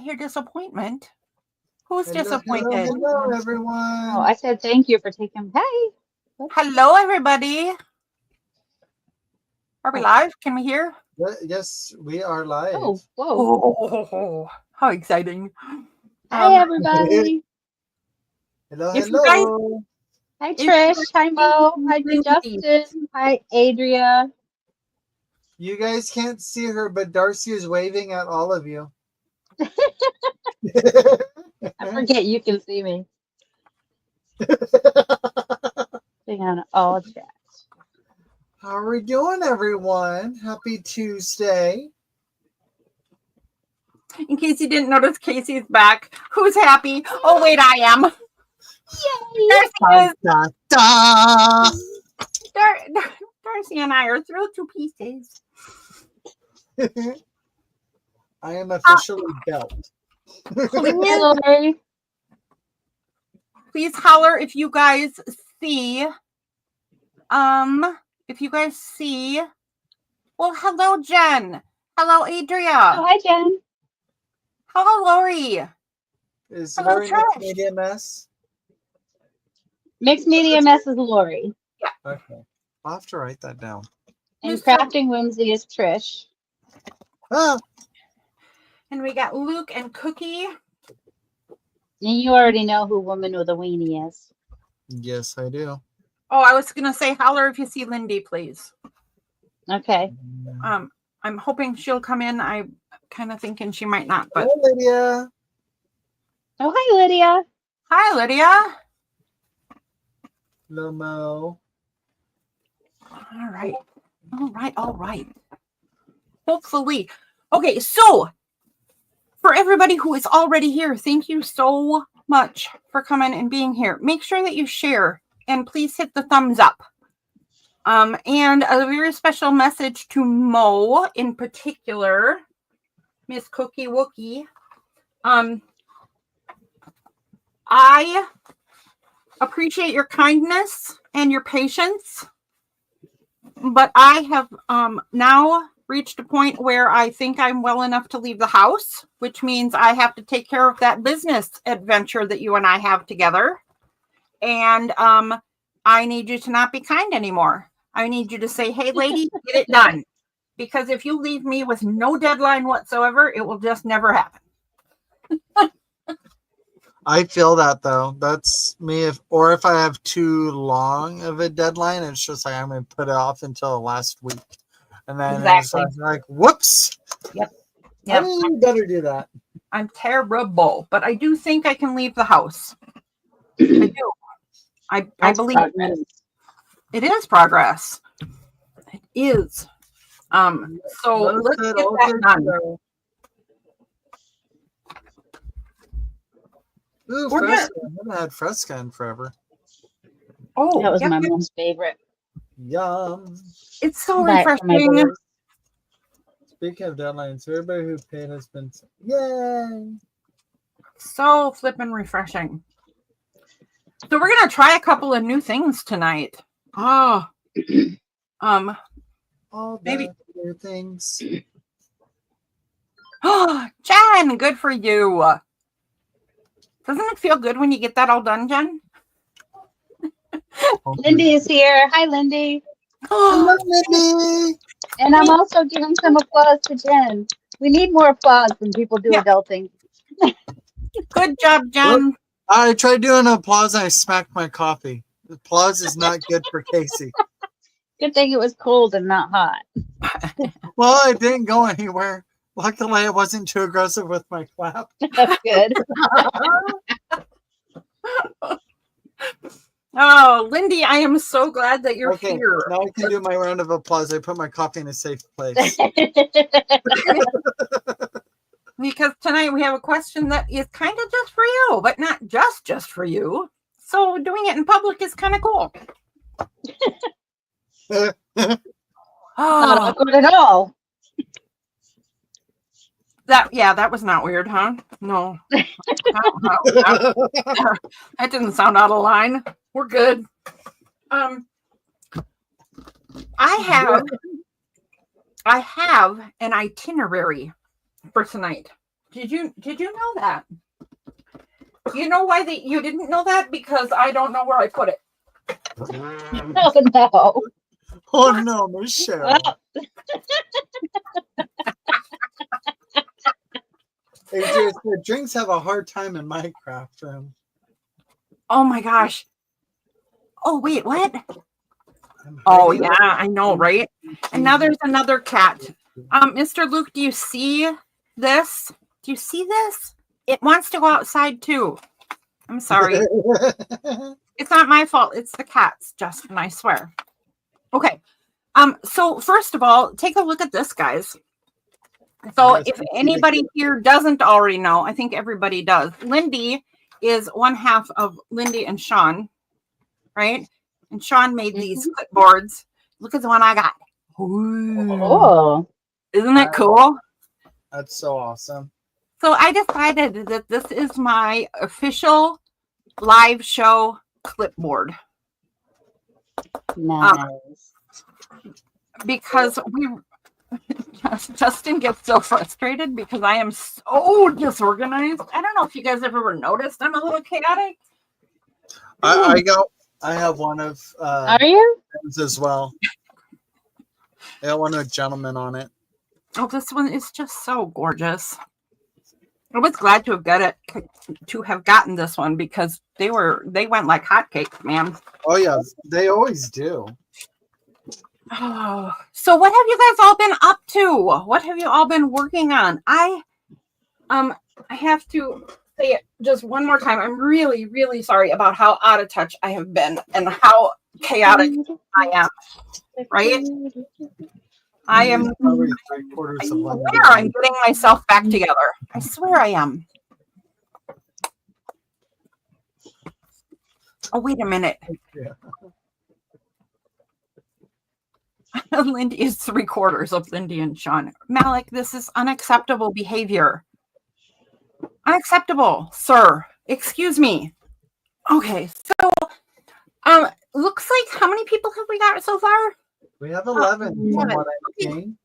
hear disappointment. Who's Hello, disappointed? hello, everyone. Oh, I said thank you for taking. Hey. Hello, everybody. Are we live? Can we hear? Yes, we are live. Oh, whoa. Oh, how exciting. Hi, everybody. Hello, If you guys- hello. Hi, Trish. Hi, Mo. Hi, Justin. Hi, Adria. You guys can't see her, but Darcy is waving at all of you. I forget you can see me. Hang on. All chat. How are we doing, everyone? Happy Tuesday. In case you didn't notice, Casey's back. Who's happy? Oh, wait, I am. Yay! Darcy, Da, da. Darcy and I are thrilled to pieces. I am officially belt. Please holler if you guys see. If you guys see. Well, hello, Jen. Hello, Adria. Oh, hi, Jen. Hello, Lori. Is Hello, Lori Trish. Mixed Media Mess? Mixed Media Mess is Lori. Okay. I'll have to write that down. And Crafting Whimsy is Trish. Ah. And we got Luke and Cookie. And you already know who Woman with a Weenie is. Yes, I do. Oh, I was going to say holler if you see Lindy, please. Okay. I'm hoping she'll come in. I'm kind of thinking she might not. But Hello, Lydia. Oh, hi, Lydia. Hi, Lydia. Hello, Mo. All right. Hopefully. Okay, so for everybody who is already here, thank you so much for coming and being here. Make sure that you share and please hit the thumbs up. And a very special message to Mo in particular, Miss Cookie Wookie. I appreciate your kindness and your patience, but I have now reached a point where I think I'm well enough to leave the house, which means I have to take care of that business adventure that you and I have together. And I need you to not be kind anymore. I need you to say, hey, lady, get it done. Because if you leave me with no deadline whatsoever, it will just never happen. I feel that, though. That's me. If I have too long of a deadline, it's just like I'm going to put it off until the last week. And then Exactly. it's like, whoops. Yep. I mean, you better do that. I'm terrible, but I do think I can leave the house. I do. I believe progress. It is progress. It is. So let's get that done. Ooh, Fresca. I haven't had Fresca in forever. Oh, that was my mom's favorite. Yum. It's so refreshing. Speaking of deadlines, everybody who paid has been yay. So flippin' refreshing. So we're gonna try a couple of new things tonight. All maybe new things. Oh, Jen, good for you. Doesn't it feel good when you get that all done, Jen? Lindy is here. Hi, Lindy. Hello, Lindy. And I'm also giving some applause to Jen. We need more applause when people do adulting. Good job, Jen. Look, I tried doing applause and I smacked my coffee. Applause is not good for Casey. Good thing it was cold and not hot. Well, it didn't go anywhere. Luckily, I wasn't too aggressive with my clap. That's good. Oh, Lindy, I am so glad that you're here. Now I can do my round of applause. I put my coffee in a safe place. Because tonight we have a question that is kind of just for you, but not just for you. So doing it in public is kind of cool. Not awkward at all. That was not weird, huh? No. That didn't sound out of line. We're good. I have an itinerary for tonight. Did you know that? You know why you didn't know that? Because I don't know where I put it. Oh no. Oh no, Michelle. It's just the drinks have a hard time in my craft room. Oh my gosh. Oh wait, what? I'm Oh hiding yeah, I know, right? And now there's another cat. Mr. Luke, do you see this? Do you see this? It wants to go outside too. I'm sorry. It's not my fault. It's the cat's, Justin, I swear. Okay. So first of all, take a look at this, guys. So if anybody here doesn't already know, I think everybody does. Lindy is one half of Lindy and Sean, right? And Sean made these clipboards. Look at the one I got. Ooh. Oh. Isn't it cool? That's so awesome. So I decided that this is my official live show clipboard. Nice. Because Justin gets so frustrated because I am so disorganized. I don't know if you guys have ever noticed I'm a little chaotic. I have one of Are you? as well. I got one of a gentleman on it. Oh, this one is just so gorgeous. I was glad to have gotten this one because they went like hotcakes, man. Oh yeah, they always do. Oh, so what have you guys all been up to? What have you all been working on? I have to say it just one more time. I'm really, really sorry about how out of touch I have been and how chaotic I am. Right? I am. Probably 3/4 I of one. swear I'm getting myself back together. I swear I am. Oh, wait a minute. Yeah. Lindy is 3/4 of Lindy and Sean. Malik, this is unacceptable behavior. Unacceptable, sir. Excuse me. Okay, so looks like how many people have we got so far? We have 11 from 11. what I've seen.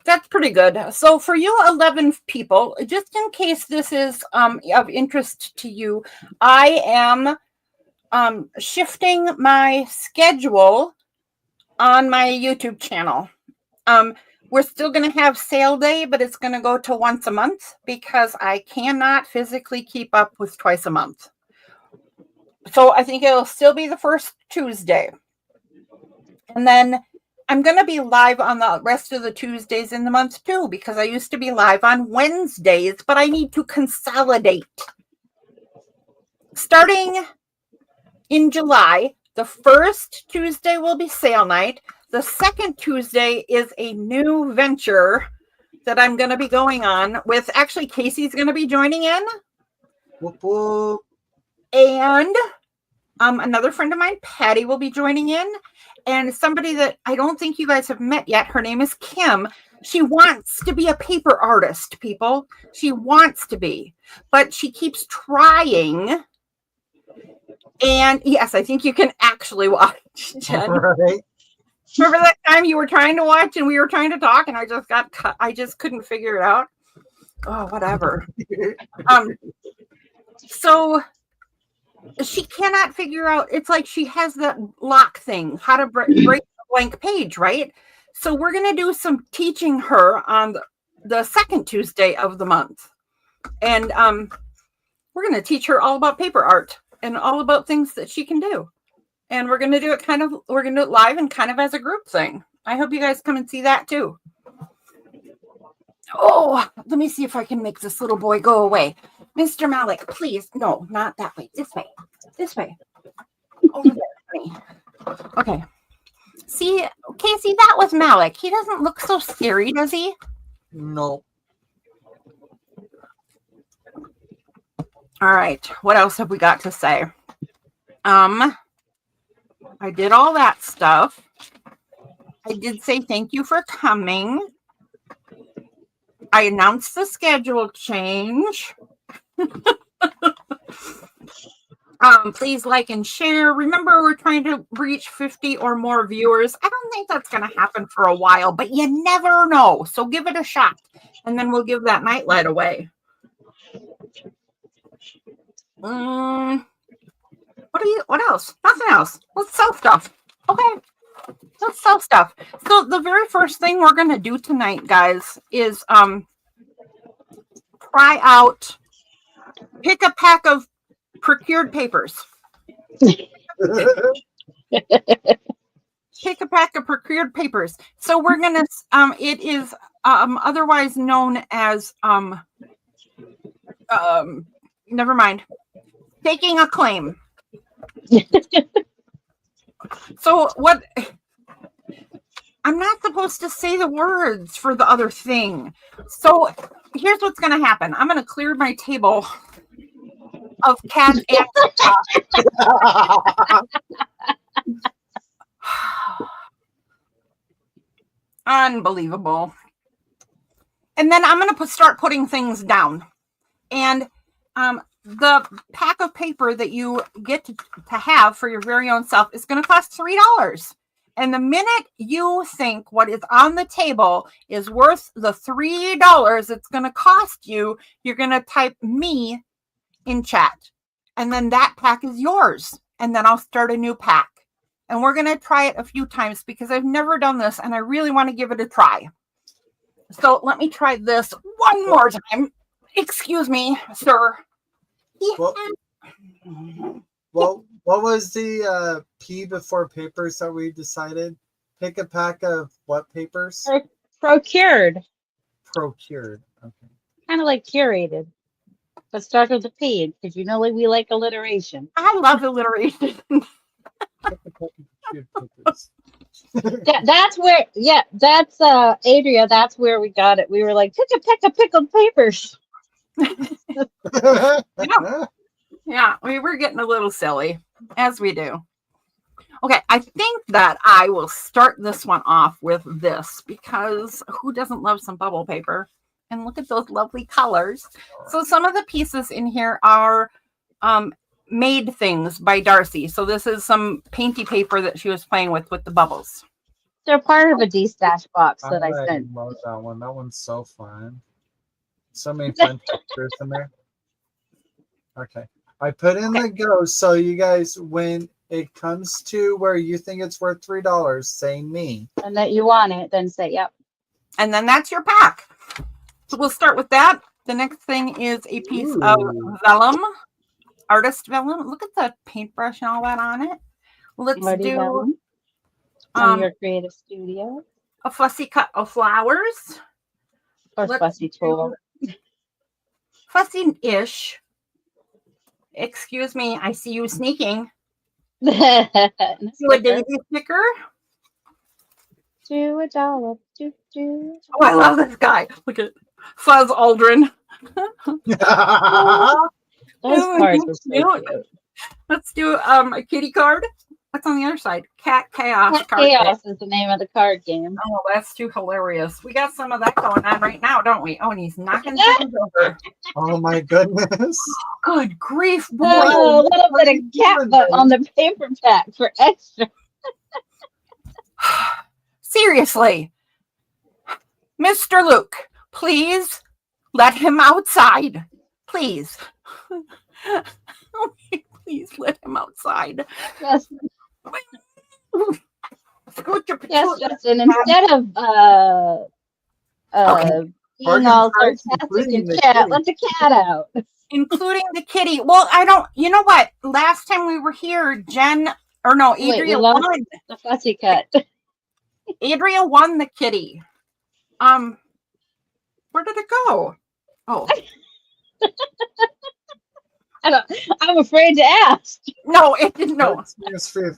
That's pretty good. So for you 11 people, just in case this is of interest to you, I am shifting my schedule on my YouTube channel. We're still going to have sale day, but it's going to go to once a month because I cannot physically keep up with twice a month. So I think it'll still be the first Tuesday. And then I'm going to be live on the rest of the Tuesdays in the month too, because I used to be live on Wednesdays, but I need to consolidate. Starting in July, the first Tuesday will be sale night. The second Tuesday is a new venture that I'm going to be going on with. Actually, Casey's going to be joining in. Whoop, whoop. And another friend of mine, Patty, will be joining in. And somebody that I don't think you guys have met yet, her name is Kim. She wants to be a paper artist, people. She wants to be. But she keeps trying. And yes, I think you can actually watch, Jen. Right. Remember that time you were trying to watch and we were trying to talk and I just got cut. I just couldn't figure it out. Oh, whatever. So she cannot figure out. It's like she has that lock thing, how to break the blank page, right? So we're going to do some teaching her on the second Tuesday of the month. And we're going to teach her all about paper art and all about things that she can do. And we're going to do it we're going to do it live and kind of as a group thing. I hope you guys come and see that too. Oh, let me see if I can make this little boy go away. Mr. Malik, please. No, not that way. This way. This way. Over there, honey. Okay. See, Casey, that was Malik. He doesn't look so scary, does he? No. All right. What else have we got to say? I did all that stuff. I did say thank you for coming. I announced the schedule change. Please like and share. Remember, we're trying to reach 50 or more viewers. I don't think that's going to happen for a while, but you never know. So give it a shot. And then we'll give that nightlight away. What else? Nothing else. Let's sell stuff. Okay. Let's sell stuff. So the very first thing we're gonna do tonight, guys, is try out pick a pack of procured papers. Pick a pack of procured papers. So we're gonna it is otherwise known as never mind. Taking a claim. So what I'm not supposed to say the words for the other thing. So here's what's going to happen. I'm going to clear my table of cats and unbelievable. And then I'm going to start putting things down. And the pack of paper that you get to have for your very own self is going to cost $3. And the minute you think what is on the table is worth the $3 it's going to cost you, you're going to type me in chat. And then that pack is yours. And then I'll start a new pack. And we're going to try it a few times because I've never done this and I really want to give it a try. So let me try this one more time. Excuse me, sir. Well, what was the P before papers that we decided? Pick a pack of what papers? Procured. Procured. Okay. Kind of like curated. But start with a P because you know like we like alliteration. I love alliteration. That's where, that's Adria. That's where we got it. We were like, pick a peck of pickled papers. Yeah, we were getting a little silly, as we do. Okay, I think that I will start this one off with this because who doesn't love some bubble paper? And look at those lovely colors. So some of the pieces in here are made things by Darcy. So this is some painty paper that she was playing with the bubbles. They're part of a D-stash box that I sent. I love that one. That one's so fun. So many fun textures in there. Okay. I put in the go. So you guys, when it comes to where you think it's worth $3, say me. And that you want it, then say, yep. And then that's your pack. So we'll start with that. The next thing is a piece of vellum, artist vellum. Look at the paintbrush and all that on it. Let's do your creative studio. A fussy cut of flowers. Or fussy tool. Fussy-ish. Excuse me, I see you sneaking. Do Do a daisy sticker. Do a dollop. Do. Oh, I love this guy. Look at Fuzz Aldrin. Those cards were so cute. Let's do a kitty card. What's on the other side? Cat Chaos. Cat Chaos is the name of the card game. Oh, that's too hilarious. We got some of that going on right now, don't we? Oh, and he's knocking things over. Oh my goodness. Good grief, boy. Oh, a little bit of cat butt on the paper pack for extra. Seriously. Mr. Luke, please let him outside. Please. Please let him outside. Yes. Yes, Justin. Instead of being all sarcastic and cat, let the cat out. Including the kitty. Well, I don't. You know what? Last time we were here, Adria won the fussy cut. Adria won the kitty. Where did it go? Oh. I'm afraid to ask. No, it didn't. No.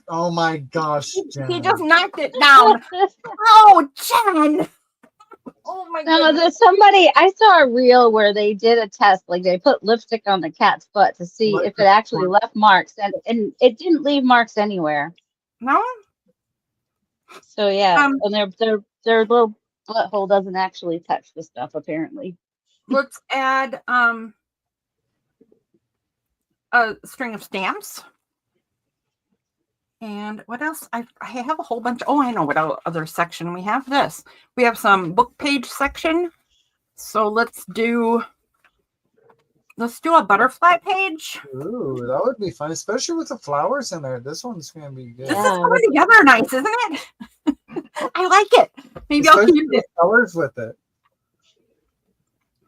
Oh my gosh, Jen. He just knocked it down. Oh, Jen. Oh my god. No, I saw a reel where they did a test, like they put lipstick on the cat's butt to see if it actually left marks, and it didn't leave marks anywhere. No. So yeah, and their little butthole doesn't actually touch the stuff apparently. Let's add a string of stamps. And what else? I have a whole bunch. Oh, I know what other section we have. This. We have some book page section. So let's do Let's do a butterfly page. Ooh, that would be fun, especially with the flowers in there. This one's gonna be good. This is Yeah, coming together nice, isn't it? I like it. Maybe I'll Especially use the it. colors with it.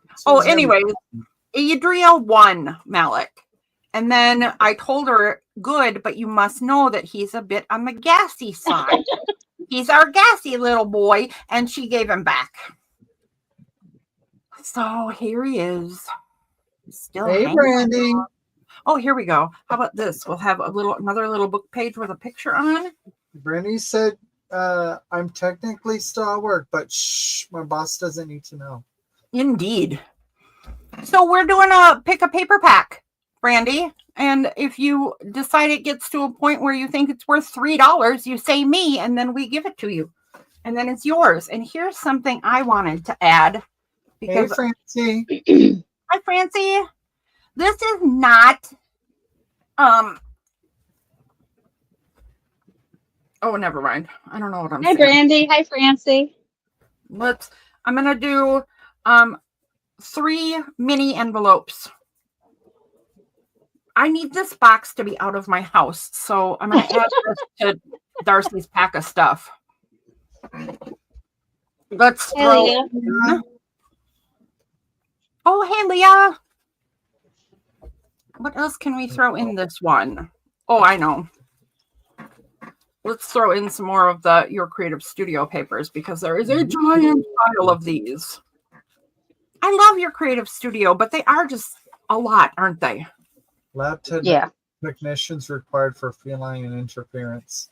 This Oh, one's gonna be anyways, Adria won Malik. And then I told her, good, but you must know that he's a bit on the gassy side. He's our gassy little boy. And she gave him back. So here he is. Still Hey, hanging. Brandy. Oh, here we go. How about this? We'll have another little book page with a picture on. Brandy said, I'm technically still at work, but shh, my boss doesn't need to know. Indeed. So we're doing a pick a paper pack, Brandy. And if you decide it gets to a point where you think it's worth $3, you say me, and then we give it to you. And then it's yours. And here's something I wanted to add. Hey, Because Francie. hi, Francie. This is not oh, never mind. I don't know what I'm Hi, saying. Brandy. Hi, Francie. I'm gonna do 3 mini envelopes. I need this box to be out of my house, so I'm gonna add this to Darcy's pack of stuff. Let's Hey, throw. Leah. Oh, hey, Leah. What else can we throw in this one? Oh, I know. Let's throw in some more of Your Creative Studio papers because there is a giant pile of these. I love Your Creative Studio, but they are just a lot, aren't they? Lab Yeah. technicians required for feline interference.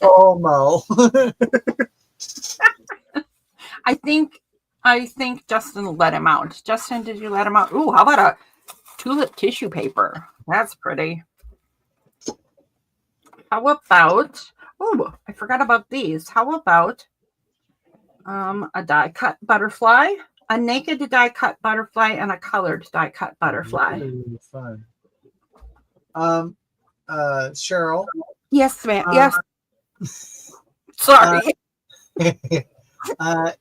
Oh, Mo. I think Justin let him out. Justin, did you let him out? Ooh, how about a tulip tissue paper? That's pretty. How about, oh, I forgot about these. How about a die cut butterfly, a naked die cut butterfly, and a colored die cut butterfly? Ooh, fun. Cheryl. Yes, ma'am. Yes. Sorry.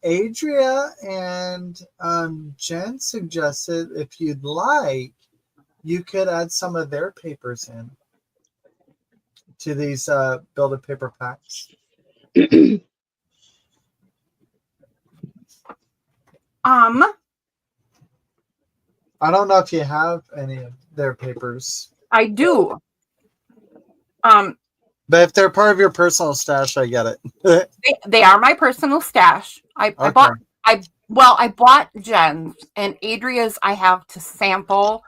Adria and Jen suggested if you'd like, you could add some of their papers in to these build-a paper packs. I don't know if you have any of their papers. I do. But if they're part of your personal stash, I get it. They are my personal stash. I bought Jen's and Adria's. I have to sample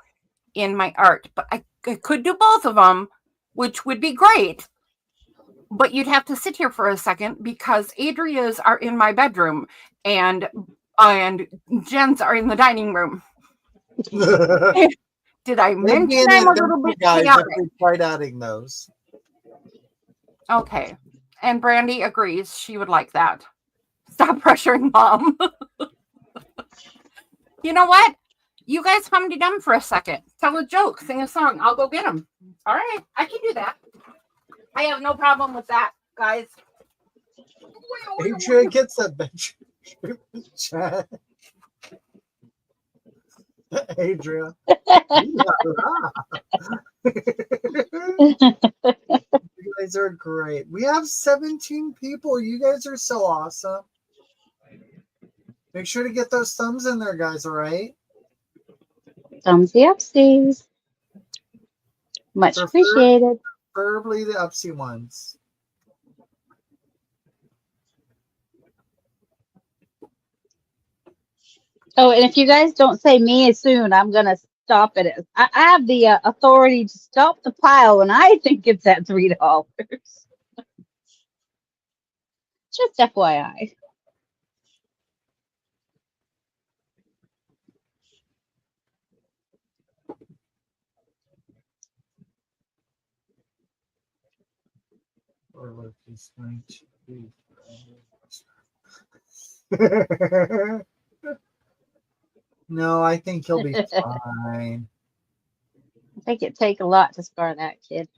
in my art, but I could do both of them, which would be great. But you'd have to sit here for a second because Adria's are in my bedroom and Jen's are in the dining room. Did I mention I'm a little bit chaotic? We tried adding those. Okay. And Brandy agrees. She would like that. Stop pressuring Mom. You know what? You guys humdy-dum for a second. Tell a joke. Sing a song. I'll go get them. All right. I can do that. I have no problem with that, guys. Adria gets that bedroom chat. Adria. You guys are great. We have 17 people. You guys are so awesome. Make sure to get those thumbs in there, guys, all right? Thumbsy upsies. Much appreciated. Preferably the upsy ones. Oh, and if you guys don't say me soon, I'm going to stop it. I have the authority to stop the pile, and I think it's at $3. Just FYI. Or what is going to be. No, I think he'll be fine. I think it'd take a lot to scar that kid.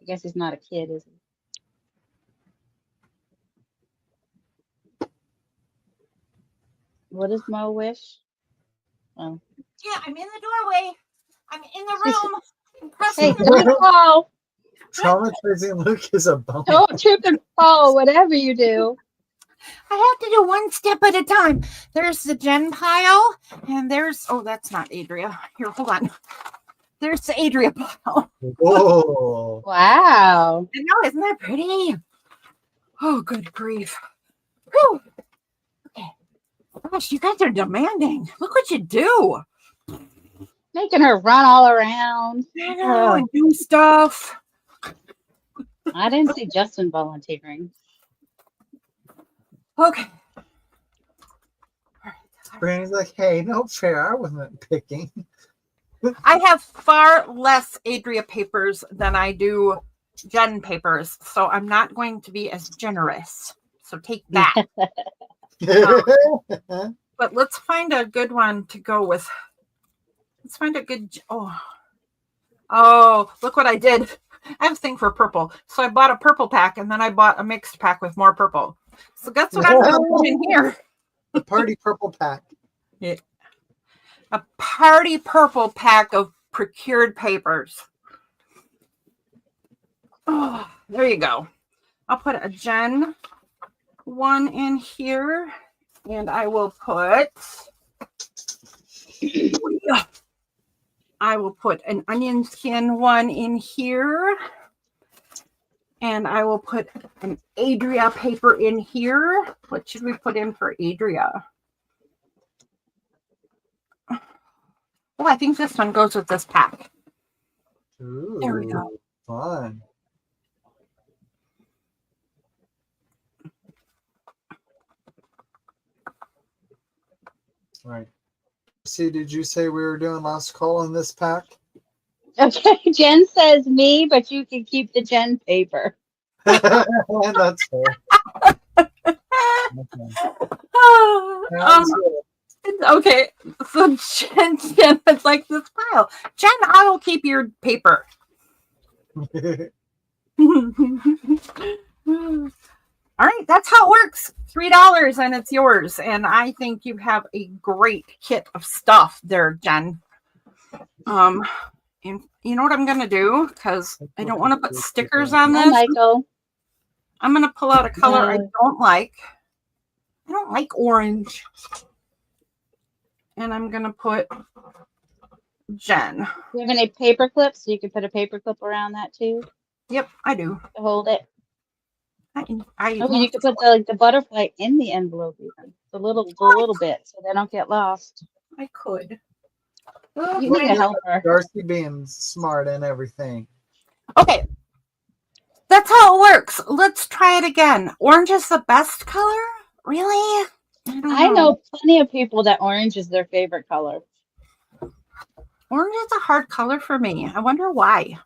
I guess he's not a kid, is he? What does Mo wish? Oh. Yeah, I'm in the doorway. I'm in the room. I'm pressing Hey, the don't fall. Traumatizing Luke is a bonus. Don't trip and fall, whatever you do. I have to do one step at a time. There's the Jen pile, and there's that's not Adria. Here, hold on. There's the Adria pile. Whoa. Wow. I know, isn't that pretty? Oh, good grief. Whew. Okay. Gosh, you guys are demanding. Look what you do. Making her run all around. I know, and do stuff. I didn't see Justin volunteering. Okay. Brandon's like, hey, no fair. I wasn't picking. I have far less Adria papers than I do Jen papers, so I'm not going to be as generous. So take that. But let's find a good one to go with. Let's find a good. Oh, look what I did. I have a thing for purple. So I bought a purple pack and then I bought a mixed pack with more purple. So that's what I'm going to put in here. The party purple pack. Yeah. A party purple pack of procured papers. Oh, there you go. I'll put a Jen one in here, and I will put an onion skin one in here, and I will put an Adria paper in here. What should we put in for Adria? Oh, I think this one goes with this pack. Ooh, There we go. Fun. All right. See, did you say we were doing last call on this pack? Okay, Jen says me, but you can keep the Jen paper. That's fair. Okay, so Jen is like this pile. Jen, I will keep your paper. All right, that's how it works. $3 and it's yours. And I think you have a great kit of stuff there, Jen. And you know what I'm gonna do? Because I don't want to put stickers on Hi, this. Michael. I'm gonna pull out a color I don't like. I don't like orange. And I'm gonna put Jen. Do you have any paper clips? So you can put a paper clip around that too Yep, I do. to hold it. You could put the butterfly in the envelope even. The little bit so they don't get lost. I could. You need a helper. Darcy being smart and everything. Okay. That's how it works. Let's try it again. Orange is the best color? Really? I know plenty of people that orange is their favorite color. Orange is a hard color for me. I wonder why.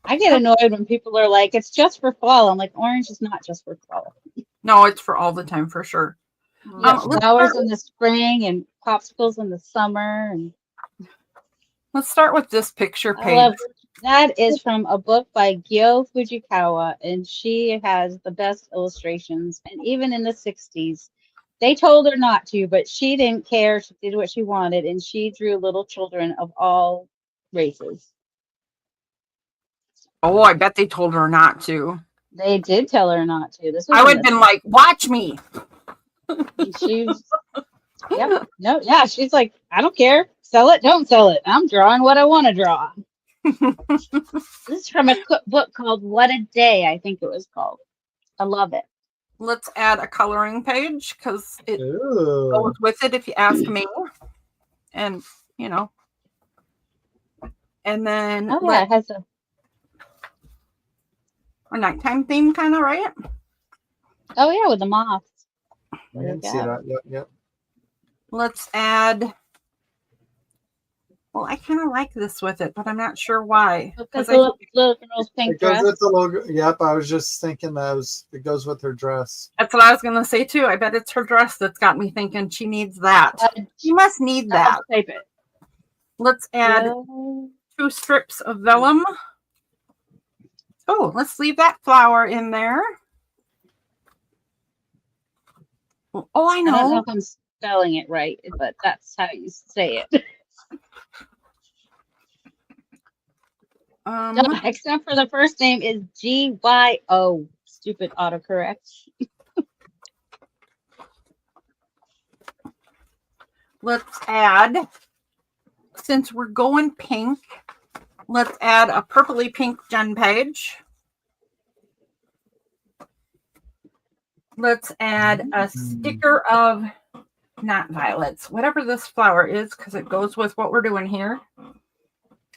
I get annoyed when people are like, it's just for fall. I'm like, orange is not just for fall. No, it's for all the time for sure. Flowers in the spring and popsicles in the summer. And let's start with this picture page. That is from a book by Gyo Fujikawa, and she has the best illustrations. And even in the 60s, they told her not to, but she didn't care. She did what she wanted, and she drew little children of all races. Oh, I bet they told her not to. They did tell her not to. I would have been like, watch me. She's she's like, I don't care. Sell it, don't sell it. I'm drawing what I want to draw. This is from a book called What a Day, I think it was called. I love it. Let's add a coloring page because it goes with it if you ask me. And, and then it has a nighttime theme kind of, right? Oh, yeah, with the moths. I can see that. Yep. Let's add. Well, I kind of like this with it, but I'm not sure why. Because little girl's pink dress. With the logo. Yep, I was just thinking it goes with her dress. That's what I was going to say, too. I bet it's her dress that's got me thinking she needs that. She must need that. Type it. Let's add 2 strips of vellum. Oh, let's leave that flower in there. Oh, I know. I don't know if I'm spelling it right, but that's how you say it. Except for the first name is Gyo. Stupid autocorrect. Let's add, since we're going pink, let's add a purpley pink Jen page. Let's add a sticker of, not violets, whatever this flower is, because it goes with what we're doing here.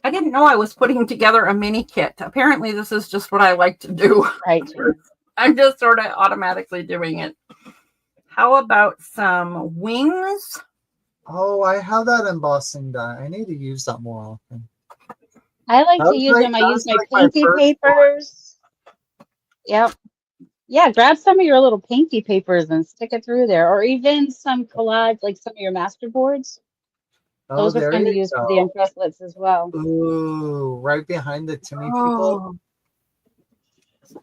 I didn't know I was putting together a mini kit. Apparently, this is just what I like to do. Right. I'm just sort of automatically doing it. How about some wings? Oh, I have that embossing die. I need to use that more often. I like to use them. I use my pinky papers. Yep. Yeah, grab some of your little pinky papers and stick it through there. Or even some collage, like some of your master boards. Those are fun to use for the impresslets as well. Ooh, right behind the Timmy people.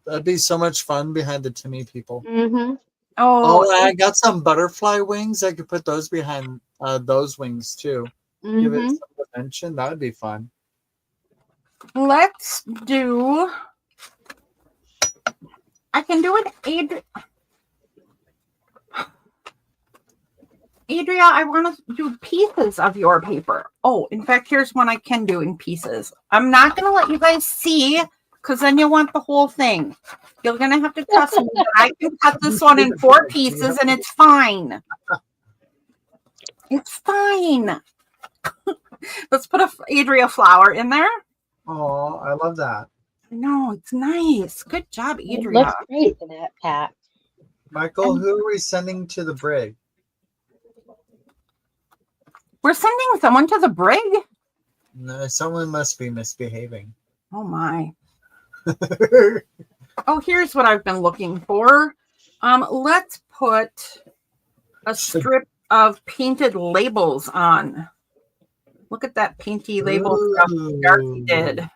That'd be so much fun behind the Timmy people. Mm-hmm. Oh, I got some butterfly wings. I could put those behind those wings too. Mm-hmm. Give it some dimension. That would be fun. Let's do. I can do it, Adria, I want to do pieces of your paper. Oh, in fact, here's one I can do in pieces. I'm not going to let you guys see because then you'll want the whole thing. You're going to have to trust me. I can cut this one in 4 pieces and it's fine. It's fine. Let's put a Adria flower in there. Oh, I love that. No, it's nice. Good job, Adria. It looks great for that, Pat. Michael, who are we sending to the brig? We're sending someone to the brig? No, someone must be misbehaving. Oh, my. Oh, here's what I've been looking for. Let's put a strip of painted labels on. Look at that painty label stuff Darcy did.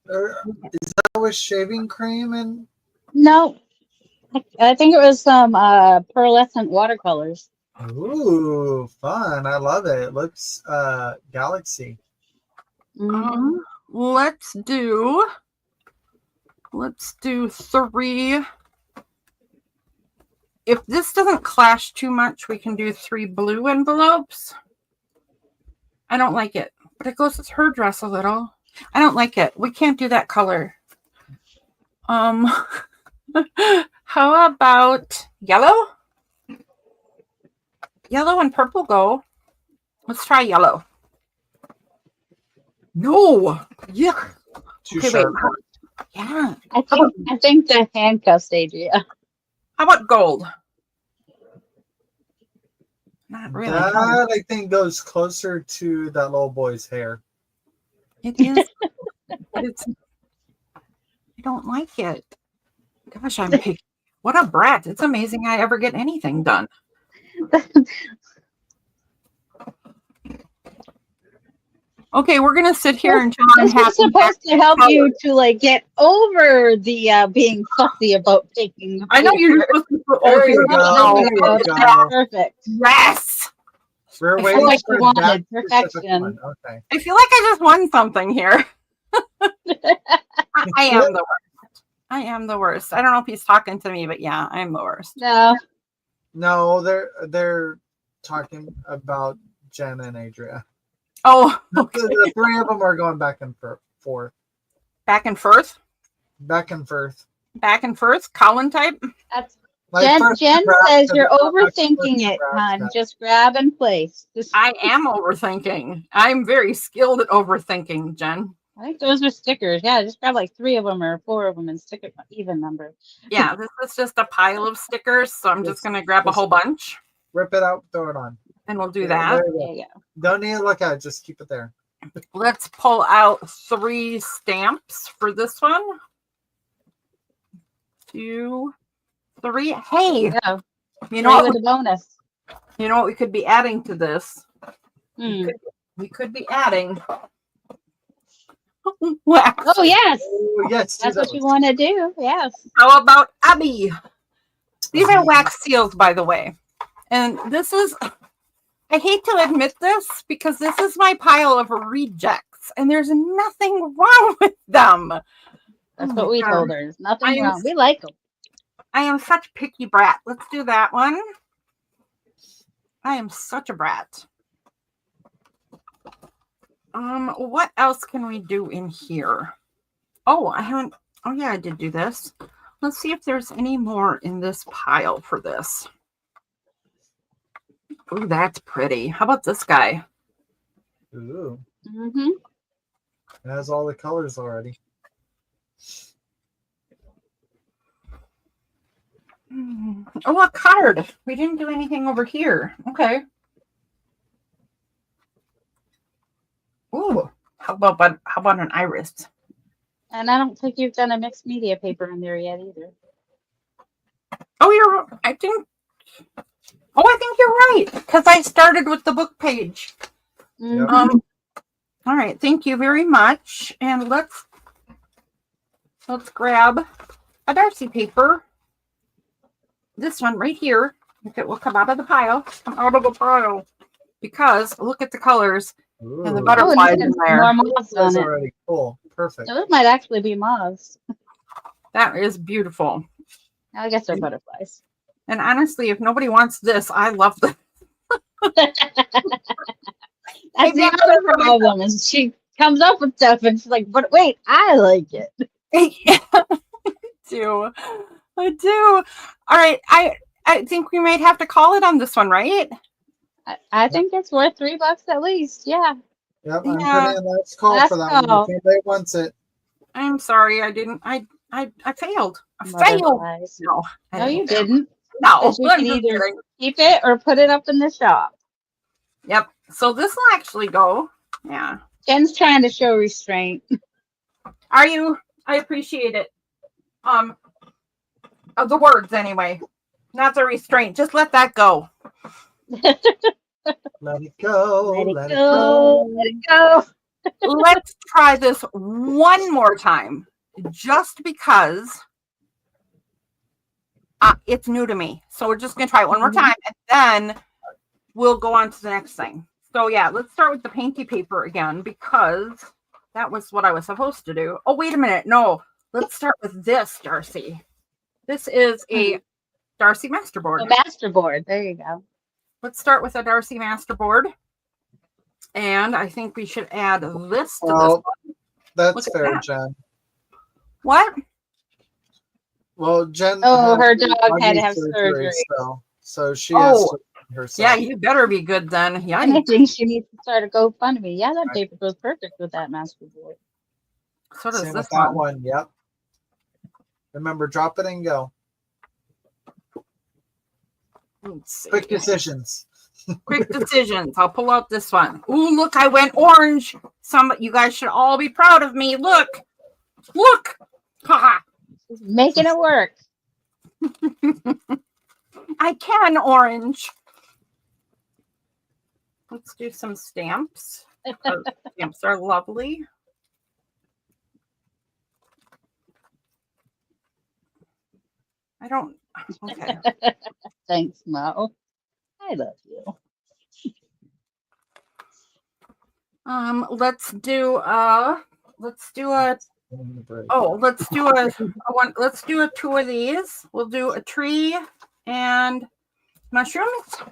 Is that with shaving cream and? No, I think it was some pearlescent watercolors. Ooh, fun! I love it. It looks galaxy. Mm-hmm. Let's do 3. If this doesn't clash too much, we can do 3 blue envelopes. I don't like it, but it goes with her dress a little. I don't like it. We can't do that color. How about yellow? Yellow and purple go. Let's try yellow. No. Yuck. Too Okay, sharp. wait. Yeah. I think the handcuff stage, yeah. How about gold? Not really. That I think goes closer to that little boy's hair. It is. But it's. I don't like it. Gosh, I'm picky. What a brat. It's amazing I ever get anything done. Okay, we're gonna sit here until I'm This happy. is supposed to help you to like get over the being fussy about picking. I know you're supposed to put There over you go. There you go. Perfect. Yes. We're I waiting feel like for you wanted that specific perfection. one. Okay. I feel like I just won something here. I am the worst. I am the worst. I don't know if he's talking to me, but yeah, I am the worst. No. No, they're talking about Jen and Adria. Oh, okay. The 3 of them are going back and forth. Back and forth. Back and forth. Back and forth. Colin type. That's Like Jen first says Nebraska, you're then overthinking it, Nebraska. hon. Just grab and place. I am overthinking. I'm very skilled at overthinking, Jen. I think those are stickers. Yeah, just grab like 3 of them or 4 of them and stick it even number. Yeah, this is just a pile of stickers, so I'm just going to grab a whole bunch. Rip it out, throw it on. And we'll do Yeah, that. there you go. There you go. Don't need to look at it, just keep it there. Let's pull out 3 stamps for this one. 2, 3. Hey, Yeah, you know with a bonus. what we could be adding to this? Hmm. We could be adding wax. Oh yes, Oh, yes, do that's what those. you want to do. Yes. How about Abby? These are wax seals, by the way. And this is, I hate to admit this because this is my pile of rejects and there's nothing wrong with them. That's Oh what my we God. told her. There's nothing I am wrong. We like them. I am such a picky brat. Let's do that one. I am such a brat. What else can we do in here? Oh, I haven't. Oh, yeah, I did do this. Let's see if there's any more in this pile for this. Oh, that's pretty. How about this guy? Ooh. Mm-hmm. It has all the colors already. Oh, a card. We didn't do anything over here. Okay. Ooh, how about an iris? And I don't think you've done a mixed media paper in there yet either. Oh, I think you're right because I started with the book page. Mm-hmm. All right, thank you very much. And let's grab a Darcy paper. This one right here. If it will come out of the pile. Come out of the pile. Because look at the colors and the Ooh. butterflies in there. More moths on That's it. already cool. Perfect. Those might actually be moths. That is beautiful. I guess they're butterflies. And honestly, if nobody wants this, I love this. That's the other problem is she comes up with stuff and she's like, but wait, I like it. I do. All right. I think we might have to call it on this one, right? I think it's worth $3 at least. Yeah. Yep, I'm Yeah. putting a last call Last for that call. one. If anybody wants it. I'm sorry. I didn't. I failed. I failed. Butterflies. No. I No, you didn't. didn't. No. You I'm can just either kidding. keep it or put it up in the shop. Yep. So this will actually go. Yeah. Jen's trying to show restraint. Are you? I appreciate it. Of the words anyway, not the restraint. Just let that go. Let it go. Let it go. Let it go. Let's try this one more time, just because it's new to me. So we're just gonna try it one more time, and then we'll go on to the next thing. So yeah, let's start with the painty paper again because that was what I was supposed to do. Oh, wait a minute. No, let's start with this, Darcy. This is a Darcy masterboard. A masterboard. There you go. Let's start with a Darcy masterboard. And I think we should add this to this one. That's Look at fair, that. Jen. What? Well, Jen. Oh, had her dog had to have surgery. surgery. So she has to herself. Yeah, you better be good then. Yeah. And I think she needs to start a GoFundMe. Yeah, that paper goes perfect with that masterboard. So does Same this with that one. one. Yep. Remember, drop it and go. Let's see. Quick decisions. Quick decisions. I'll pull out this one. Ooh, look, I went orange. You guys should all be proud of me. Look. Haha. She's making it work. I can orange. Let's do some stamps. Stamps are lovely. I don't. Okay. Thanks, Mo. I love you. Let's do a one. Let's do a two of these. We'll do a tree and mushrooms.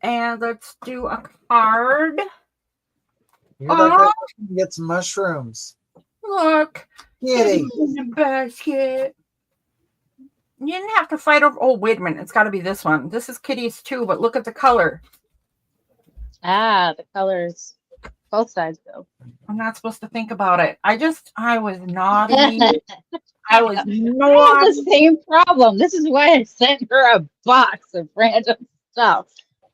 And let's do a card. You're like, I can get some mushrooms. Look. Kitty. In the basket. You didn't have to fight over. Oh, wait a minute. It's got to be this one. This is Kitty's too, but look at the color. Ah, the colors. Both sides go. I'm not supposed to think about it. I was naughty. I was I have naughty. the same problem. This is why I sent her a box of random stuff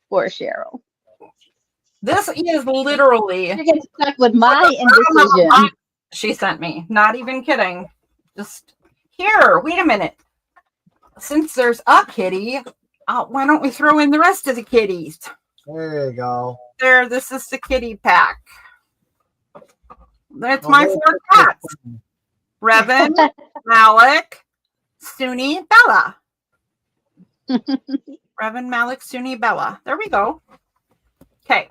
for Cheryl. This is literally. She gets stuck with my indecision. She sent me. Not even kidding. Just here. Wait a minute. Since there's a kitty, why don't we throw in the rest of the kitties? There you go. There. This is the kitty pack. That's my 4 cats. Revan, Alec, Suni, Bella. Revan Malik Suni Bella. There we go. Okay.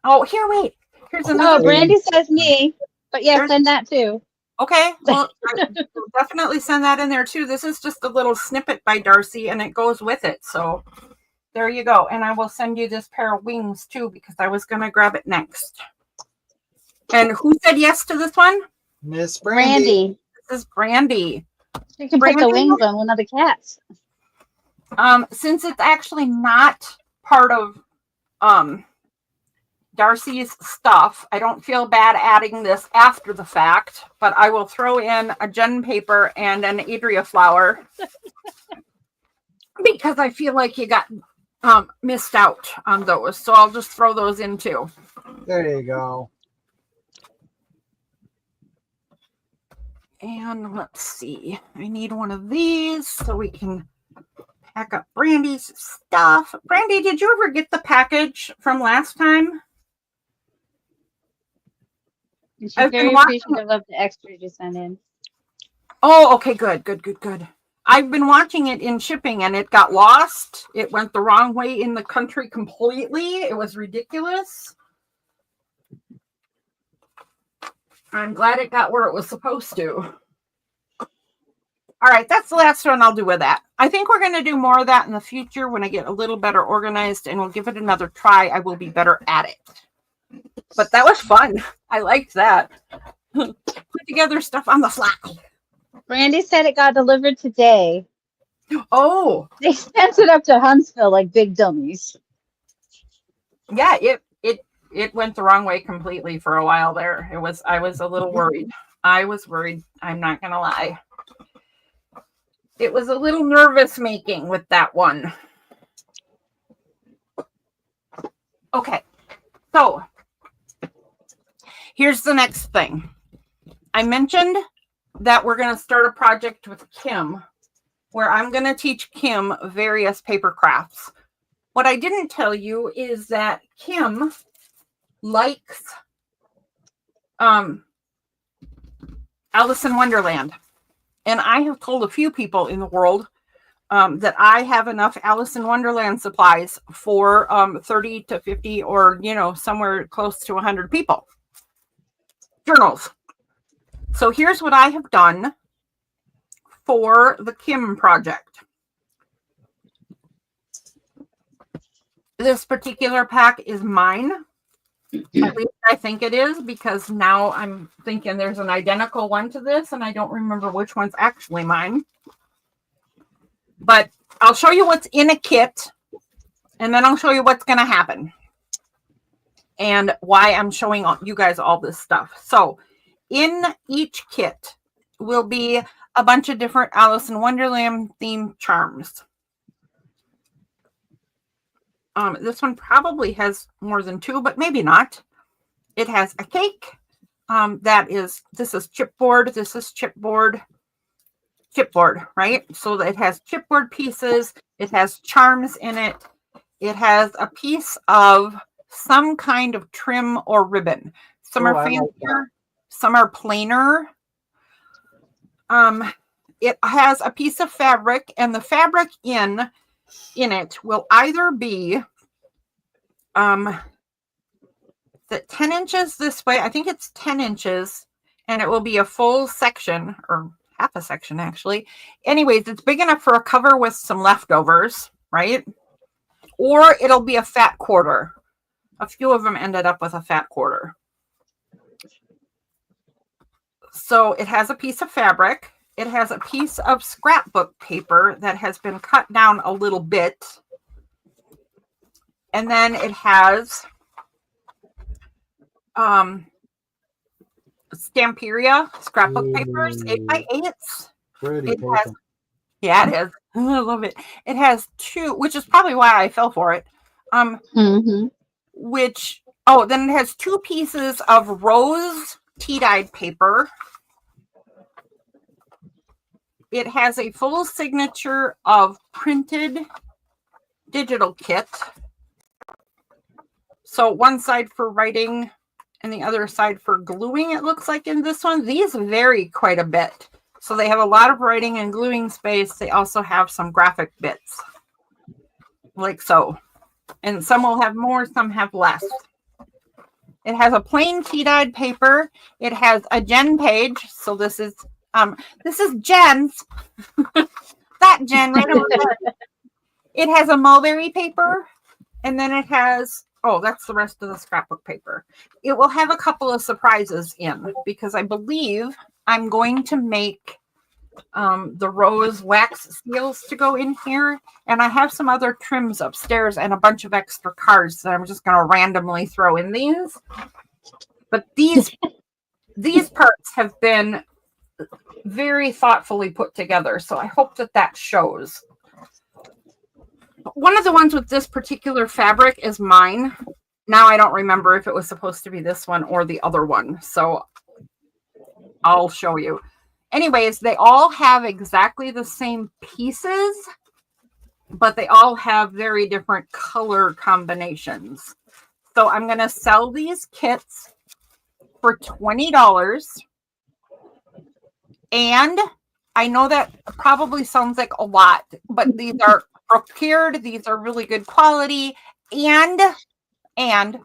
Oh, here, wait. Here's Oh, another. Brandy says me, but yeah, There's- send that too. Okay. Well, I'll definitely send that in there too. This is just a little snippet by Darcy, and it goes with it. So there you go. And I will send you this pair of wings too, because I was going to grab it next. And who said yes to this one? Miss Brandy. Brandy. This is Brandy. You can put Brandy? the wings on one of the cats. Since it's actually not part of Darcy's stuff, I don't feel bad adding this after the fact, but I will throw in a Jen paper and an Adria flower because I feel like you got missed out on those. So I'll just throw those in too. There you go. And let's see. I need one of these so we can pack up Brandy's stuff. Brandy, did you ever get the package from last time? And she's I've been very watching- appreciative of the extras you sent in. Oh, okay, good. I've been watching it in shipping and it got lost. It went the wrong way in the country completely. It was ridiculous. I'm glad it got where it was supposed to. All right, that's the last one I'll do with that. I think we're going to do more of that in the future when I get a little better organized, and we'll give it another try. I will be better at it. But that was fun. I liked that. Put together stuff on the fly. Brandy said it got delivered today. Oh, They sent it up to Huntsville like big dummies. yeah, it went the wrong way completely for a while there. I was a little worried. I'm not going to lie. It was a little nervous making with that one. Okay. So, here's the next thing. I mentioned that we're going to start a project with Kim where I'm going to teach Kim various paper crafts. What I didn't tell you is that Kim likes Alice in Wonderland. And I have told a few people in the world that I have enough Alice in Wonderland supplies for 30 to 50 or, somewhere close to 100 people. Journals. So here's what I have done for the Kim project. This particular pack is mine. At least I think it is, because now I'm thinking there's an identical one to this and I don't remember which one's actually mine. But I'll show you what's in a kit and then I'll show you what's going to happen and why I'm showing you guys all this stuff. So in each kit will be a bunch of different Alice in Wonderland themed charms. This one probably has more than two, but maybe not. It has a cake. This is chipboard. This is chipboard, right? So it has chipboard pieces. It has charms in it. It has a piece of some kind of trim or ribbon. Some are fancier, some are plainer. It has a piece of fabric, and the fabric in it will either be that 10 inches this way. I think it's 10 inches, and it will be a full section, or half a section actually. Anyways, it's big enough for a cover with some leftovers, right? Or it'll be a fat quarter. A few of them ended up with a fat quarter. So it has a piece of fabric. It has a piece of scrapbook paper that has been cut down a little bit. And then it has Stamperia scrapbook papers, 8x8s. Yeah, it is. I love it. It has two, which is probably why I fell for it. Then it has two pieces of rose tea-dyed paper. It has a full signature of printed digital kit. So one side for writing and the other side for gluing, it looks like in this one. These vary quite a bit. So they have a lot of writing and gluing space. They also have some graphic bits. like so. And some will have more, some have less. It has a plain tea-dyed paper. It has a Jen page. So this is Jen's. That Jen right over there. It has a mulberry paper, and then it has, oh, that's the rest of the scrapbook paper. It will have a couple of surprises in, because I believe I'm going to make the rose wax seals to go in here, and I have some other trims upstairs and a bunch of extra cards that I'm just going to randomly throw in these. But these parts have been very thoughtfully put together, so I hope that shows. One of the ones with this particular fabric is mine. Now I don't remember if it was supposed to be this one or the other one, so I'll show you. Anyways, they all have exactly the same pieces, but they all have very different color combinations. So I'm going to sell these kits for $20. And I know that probably sounds like a lot, but these are procured. These are really good quality. And I'm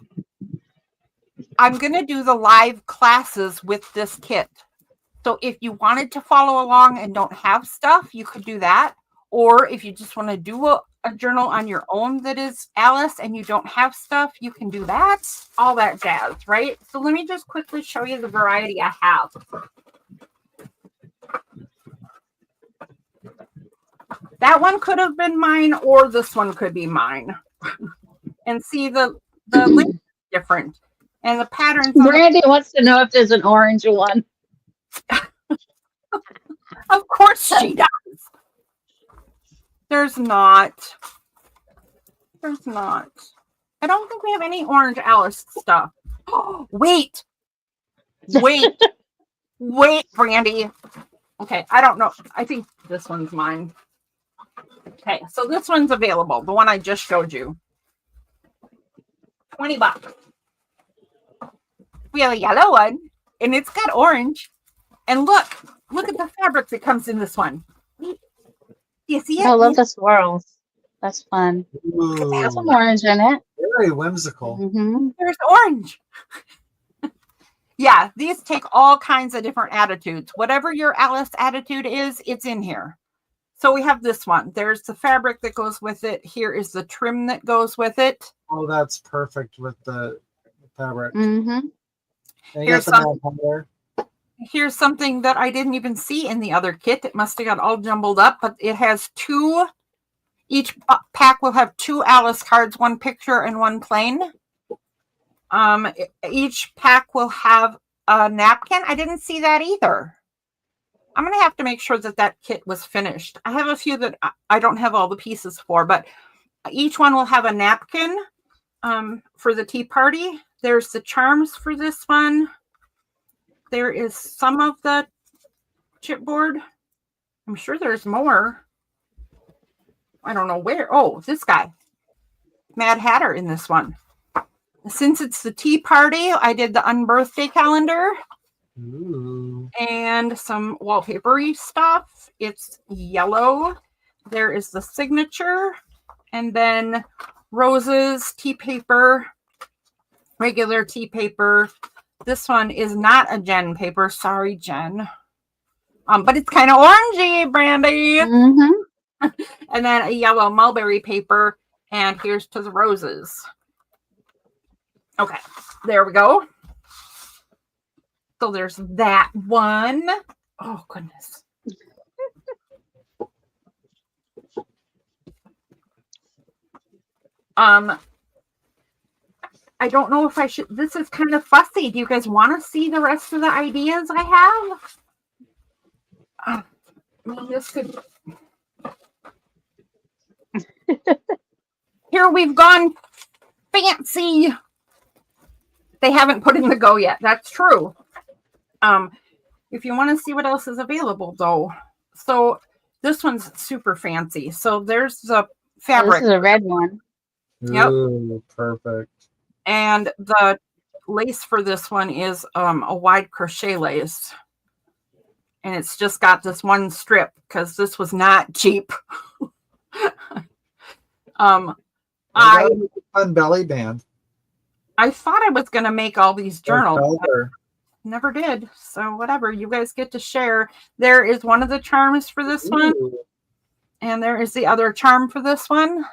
going to do the live classes with this kit. So if you wanted to follow along and don't have stuff, you could do that. Or if you just want to do a journal on your own that is Alice and you don't have stuff, you can do that. All that jazz, right? So let me just quickly show you the variety I have. That one could have been mine, or this one could be mine. And see the link is different. And the patterns. Brandy wants to know if there's an orange one. Of course she does. There's not. There's not. I don't think we have any orange Alice stuff. Wait. Wait, Brandy. Okay, I don't know. I think this one's mine. Okay, so this one's available. The one I just showed you. $20. We have a yellow one, and it's got orange. And look at the fabric that comes in this one. Do you see it? I love the swirls. That's fun. Ooh, There's some orange in it. very whimsical. Mm-hmm. There's orange. Yeah, these take all kinds of different attitudes. Whatever your Alice attitude is, it's in here. So we have this one. There's the fabric that goes with it. Here is the trim that goes with it. Oh, that's perfect with the fabric. Mm-hmm. And you got the map there. Here's something that I didn't even see in the other kit. It must have got all jumbled up, but it has two. Each pack will have two Alice cards, one picture and one plain. Each pack will have a napkin. I didn't see that either. I'm going to have to make sure that kit was finished. I have a few that I don't have all the pieces for, but each one will have a napkin for the tea party. There's the charms for this one. There is some of the chipboard. I'm sure there's more. I don't know where. Oh, this guy. Mad Hatter in this one. Since it's the tea party, I did the unbirthday calendar. Ooh. And some wallpapery stuff. It's yellow. There is the signature. And then roses, tea paper, regular tea paper. This one is not a Jen paper. Sorry, Jen. But it's kind of orangey, Brandy. Mm-hmm. And then a yellow mulberry paper. And here's to the roses. Okay, there we go. So there's that one. Oh, goodness. I don't know if I should. This is kind of fussy. Do you guys want to see the rest of the ideas I have? This could. Here we've gone fancy. They haven't put in the go yet. That's true. If you want to see what else is available, though. So this one's super fancy. So there's the fabric. Oh, this is a red one. Yep. Ooh, perfect. And the lace for this one is a wide crochet lace. And it's just got this one strip because this was not cheap. I That was a fun belly band. thought I was going to make all these journals. Color. Never did. So whatever. You guys get to share. There is one of the charms for this one. Ooh. And there is the other charm for this one.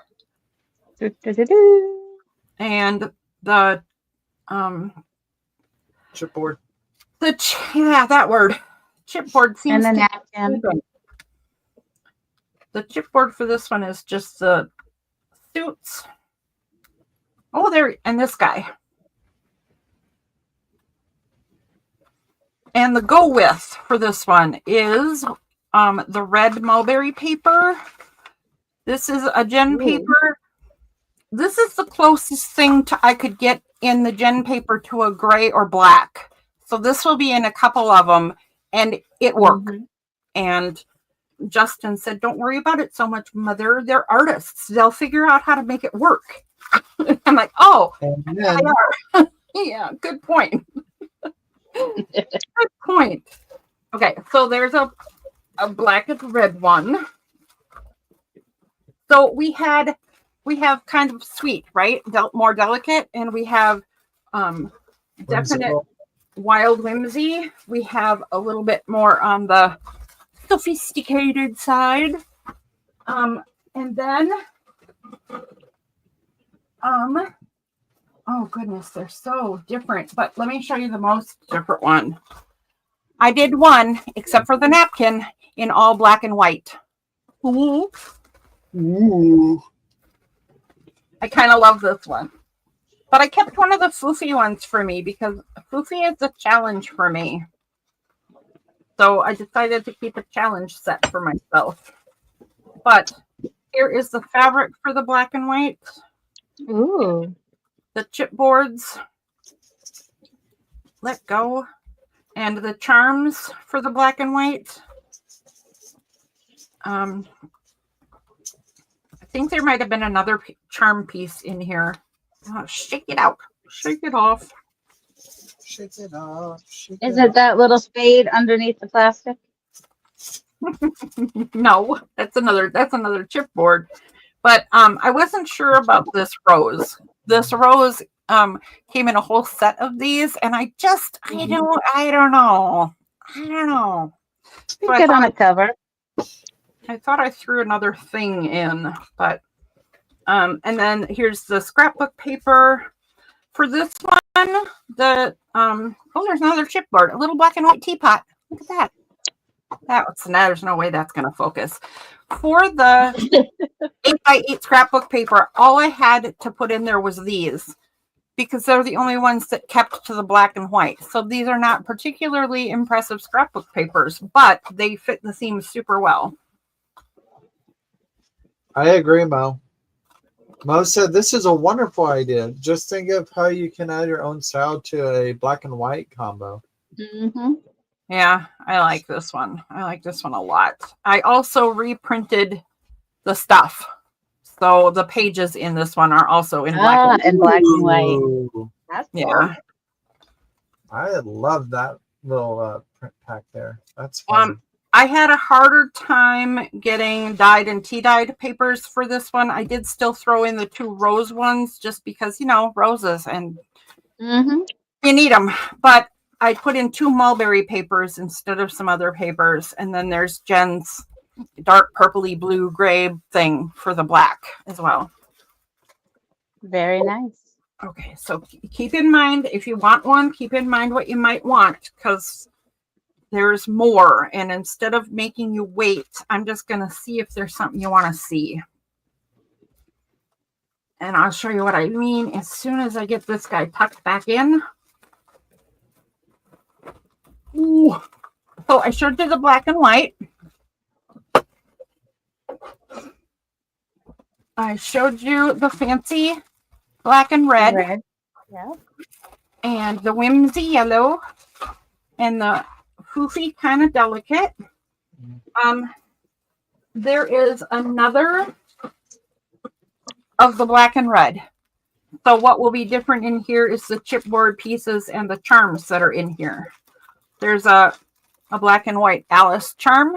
Do-do-do-do. And the Chipboard. yeah, that word. Chipboard seems And the to napkin. the chipboard for this one is just the suits. Oh, there, and this guy. And the go with for this one is the red mulberry paper. This is a gen paper. This is the closest thing I could get in the gen paper to a gray or black. So this will be in a couple of them, and it worked. And Justin said, "Don't worry about it so much, Mother. They're artists. They'll figure out how to make it work." I'm like, "Oh, And then, yeah, good point." Good point. Okay, so there's a black and red one. So we have kind of sweet, right? More delicate, and we have definite wild whimsy. We have a little bit more on the sophisticated side. And then oh goodness, they're so different. But let me show you the most different one. I did one, except for the napkin, in all black and white. Ooh. ooh. I kind of love this one. But I kept one of the foofy ones for me because foofy is a challenge for me. So I decided to keep a challenge set for myself. But here is the fabric for the black and white. Ooh. The chipboards. Let go. And the charms for the black and white. I think there might have been another charm piece in here. Oh, shake it out. Shake it off. Shake it off. Is it that little spade underneath the plastic? No, that's another chipboard. But I wasn't sure about this rose. This rose came in a whole set of these, and I don't know. So Get on a cover. I thought I threw another thing in, but and then here's the scrapbook paper for this one. The there's another chipboard, a little black and white teapot. Look at that. There's no way that's going to focus. For the 8x8 scrapbook paper, all I had to put in there was these because they're the only ones that kept to the black and white. So these are not particularly impressive scrapbook papers, but they fit the theme super well. I agree, Mo. Mo said this is a wonderful idea. Just think of how you can add your own style to a black and white combo. Mm-hmm. Yeah, I like this one. I like this one a lot. I also reprinted the stuff. So the pages in this one are also in black and black and white. Ooh. That's Yeah. I love that little print pack there. That's fun. I had a harder time getting dyed and tea-dyed papers for this one. I did still throw in the 2 rose ones just because, roses and you need them. But I put in 2 mulberry papers instead of some other papers. And then there's Jen's dark purpley blue gray thing for the black as well. Very nice. Okay, so keep in mind, if you want one, keep in mind what you might want because there's more. And instead of making you wait, I'm just going to see if there's something you want to see. And I'll show you what I mean as soon as I get this guy tucked back in. Ooh. So I showed you the black and white. I showed you the fancy black and red. Yeah. And the whimsy yellow. And the foofy kind of delicate. There is another of the black and red. So what will be different in here is the chipboard pieces and the charms that are in here. There's a black and white Alice charm.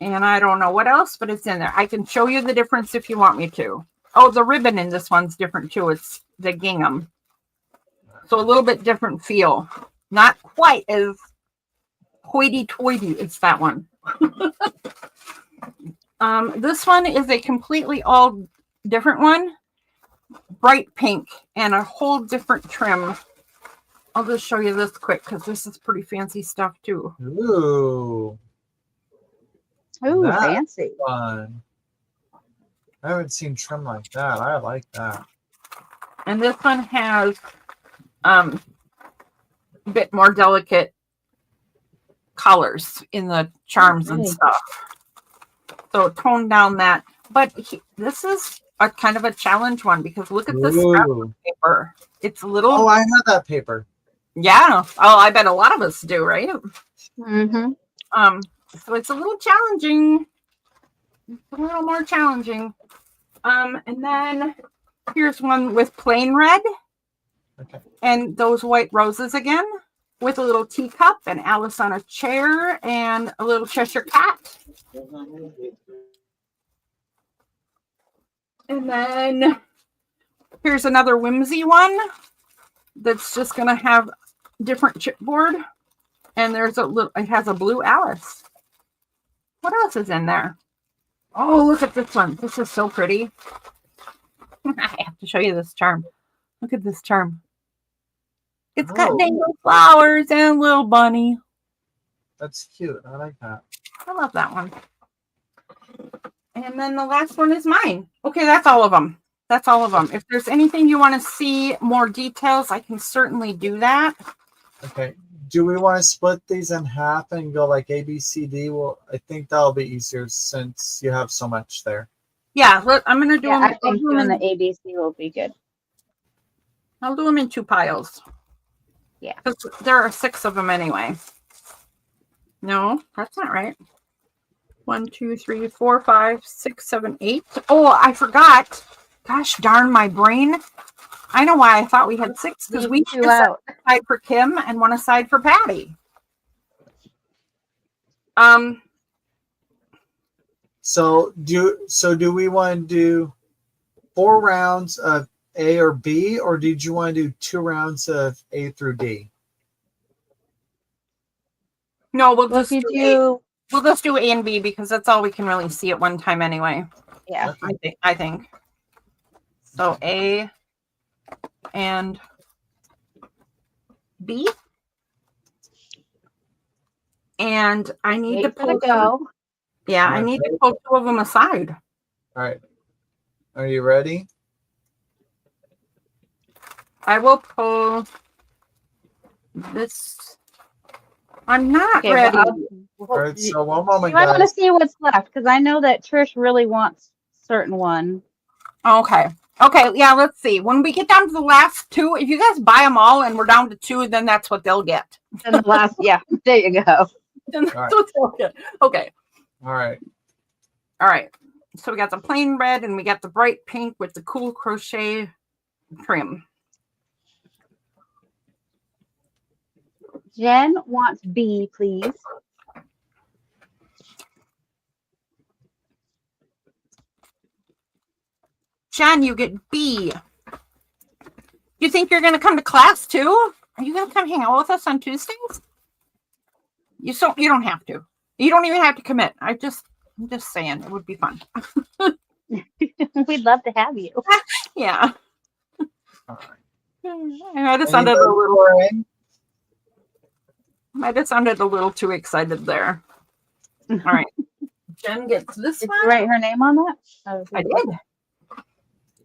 And I don't know what else, but it's in there. I can show you the difference if you want me to. Oh, the ribbon in this one's different too. It's the gingham. So a little bit different feel. Not quite as hoity-toity as that one. This one is a completely all different one. Bright pink and a whole different trim. I'll just show you this quick because this is pretty fancy stuff too. Ooh. Ooh, That's fancy. fun. I haven't seen trim like that. I like that. And this one has a bit more delicate colors in the charms and stuff. So tone down that. But this is a kind of a challenge one because look at this scrapbook paper. It's a little. Oh, I have that paper. Yeah. Oh, I bet a lot of us do, right? Mm-hmm. So it's a little challenging. It's a little more challenging. And then here's one with plain red. Okay. And those white roses again with a little teacup and Alice on a chair and a little Cheshire cat. And then here's another whimsy one that's just going to have different chipboard. And there's a little, it has a blue Alice. What else is in there? Oh, look at this one. This is so pretty. I have to show you this charm. Look at this charm. It's got dangle flowers and a little bunny. That's cute. I like that. I love that one. And then the last one is mine. Okay, that's all of them. That's all of them. If there's anything you want to see more details, I can certainly do that. Okay. Do we want to split these in half and go like A, B, C, D? Well, I think that'll be easier since you have so much there. Yeah, look, I'm going to do them. I think doing the ABC will be good. I'll do them in 2 piles. Yeah. Because there are 6 of them anyway. No, that's not right. 1, 2, 3, 4, 5, 6, 7, 8. Oh, I forgot. Gosh darn my brain. I know why I thought we had 6 because we had a side for Kim and one aside for Patty. So do we want to do 4 rounds of A or B, or did you want to do 2 rounds of A through D? No, we'll just do A and B because that's all we can really see at one time anyway. Yeah, I think. So A and B. And I need to pull go. Yeah, I need to pull 2 of them aside. All right. Are you ready? I will pull this. I'm not ready. All right, so one moment, I want to guys. see what's left because I know that Trish really wants certain one. Okay. Okay, yeah, let's see. When we get down to the last 2, if you guys buy them all and we're down to 2, then that's what they'll get. And the last, yeah, there you go. Then that's what they'll get. Okay. All right. All right. So we got the plain red and we got the bright pink with the cool crochet trim. Jen wants B, please. Jen, you get B. You think you're going to come to class too? Are you going to come hang out with us on Tuesdays? You don't have to. You don't even have to commit. I'm just saying it would be fun. We'd love to have you. Yeah. All right. I might have sounded a little too excited there. All right. Jen gets this Did one. you write her name on that? Oh, I did.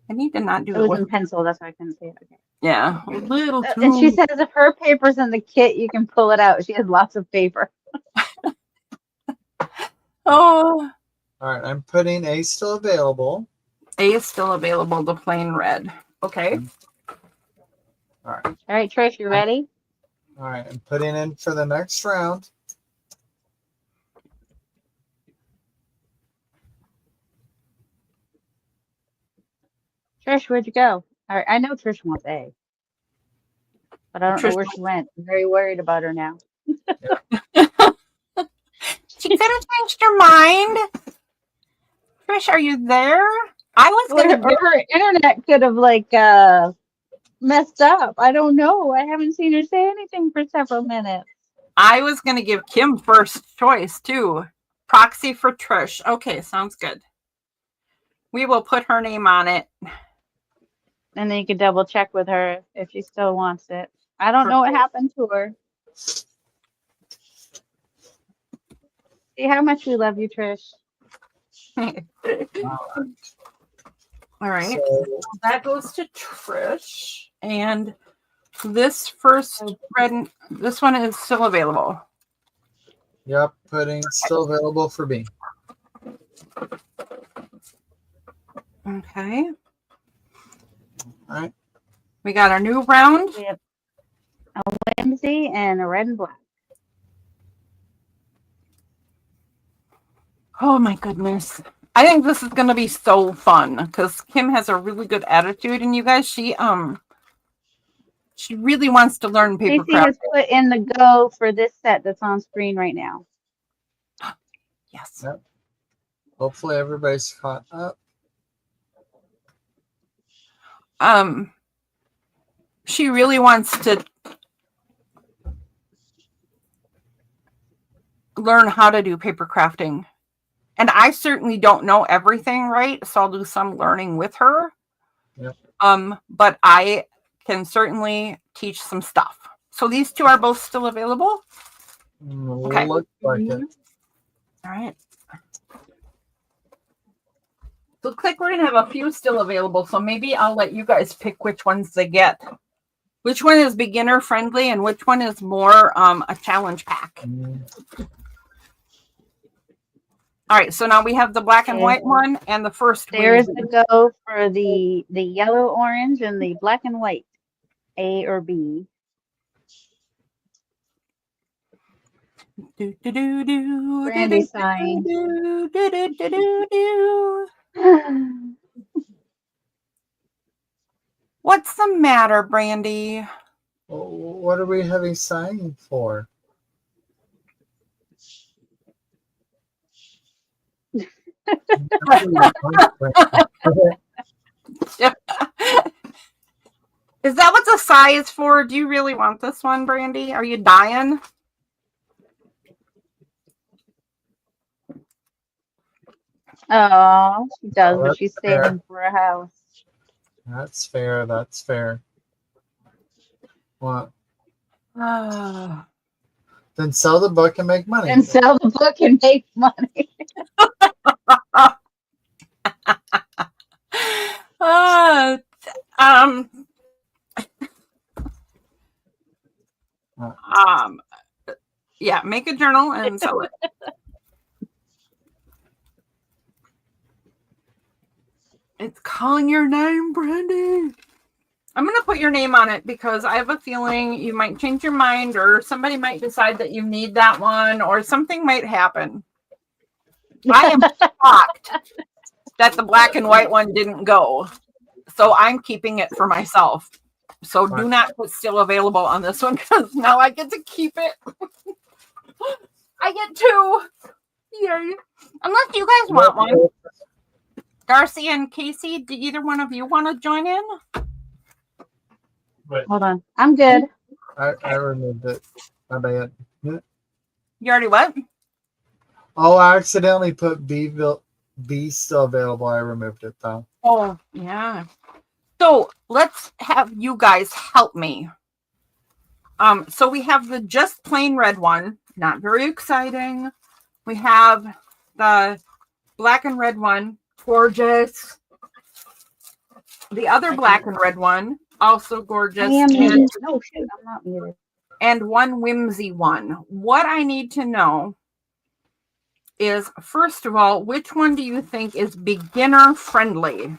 I need to not do it. It was in pencil. That's why I couldn't see it. Okay. Yeah, a little too. And she says if her paper's in the kit, you can pull it out. She has lots of paper. Oh. All right, I'm putting A still available. A is still available, the plain red. Okay. All right, Trish, you ready? All right, I'm putting in for the next round. Trish, where'd you go? All right, I know Trish wants A, but I don't know where she went. I'm very worried about her now. She said could have changed your mind. Trish, are you there? I was Or going to give. her internet could have like messed up. I don't know. I haven't seen her say anything for several minutes. I was going to give Kim first choice too. Proxy for Trish. Okay, sounds good. We will put her name on it. And then you can double check with her if she still wants it. I don't know what happened to her. See how much we love you, Trish. All right. So, That goes to Trish. And this first red, this one is still available. yep, pudding still available for me. Okay. All right. We got our new round. We have a Whimsy and a red and black. Oh my goodness. I think this is going to be so fun because Kim has a really good attitude, and you guys, she really wants to learn paper Casey has craft. put in the go for this set that's on screen right now. Yes. Yep. Hopefully everybody's caught up. She really wants to learn how to do paper crafting. And I certainly don't know everything, right? So I'll do some learning with her. Yep. But I can certainly teach some stuff. So these two are both still available. Okay. Looks like it. All right. So looks like we're gonna have a few still available. So maybe I'll let you guys pick which ones they get. Which one is beginner friendly and which one is more a challenge pack? All right, so now we have the black and white one and the first. There's the go for the yellow, orange, and the black and white. A or B. Brandy sighing. What's the matter, Brandy? What are we having signing for? Is that what the sigh is for? Do you really want this one, Brandy? Are you dying? Oh, she does, but she's fair. saving for a house. That's fair. That's fair. What? Then sell the book and make money. And sell the book and make money. Yeah, make a journal and sell it. It's calling your name, Brandy. I'm going to put your name on it because I have a feeling you might change your mind or somebody might decide that you need that one or something might happen. I am shocked that the black and white one didn't go. So I'm keeping it for myself. So do not put still available on this one because now I get to keep it. I get two. Yay. Unless you guys want one. Darcy and Casey, do either one of you want to join in? Hold on. I'm good. I removed it. My bad. You already what? Oh, I accidentally put B still available. I removed it though. Oh, yeah. So let's have you guys help me. So we have the just plain red one. Not very exciting. We have the black and red one. Gorgeous. The other black and red one. Also gorgeous. I am muted. No, shoot, I'm not muted. And one whimsy one. What I need to know is, first of all, which one do you think is beginner friendly?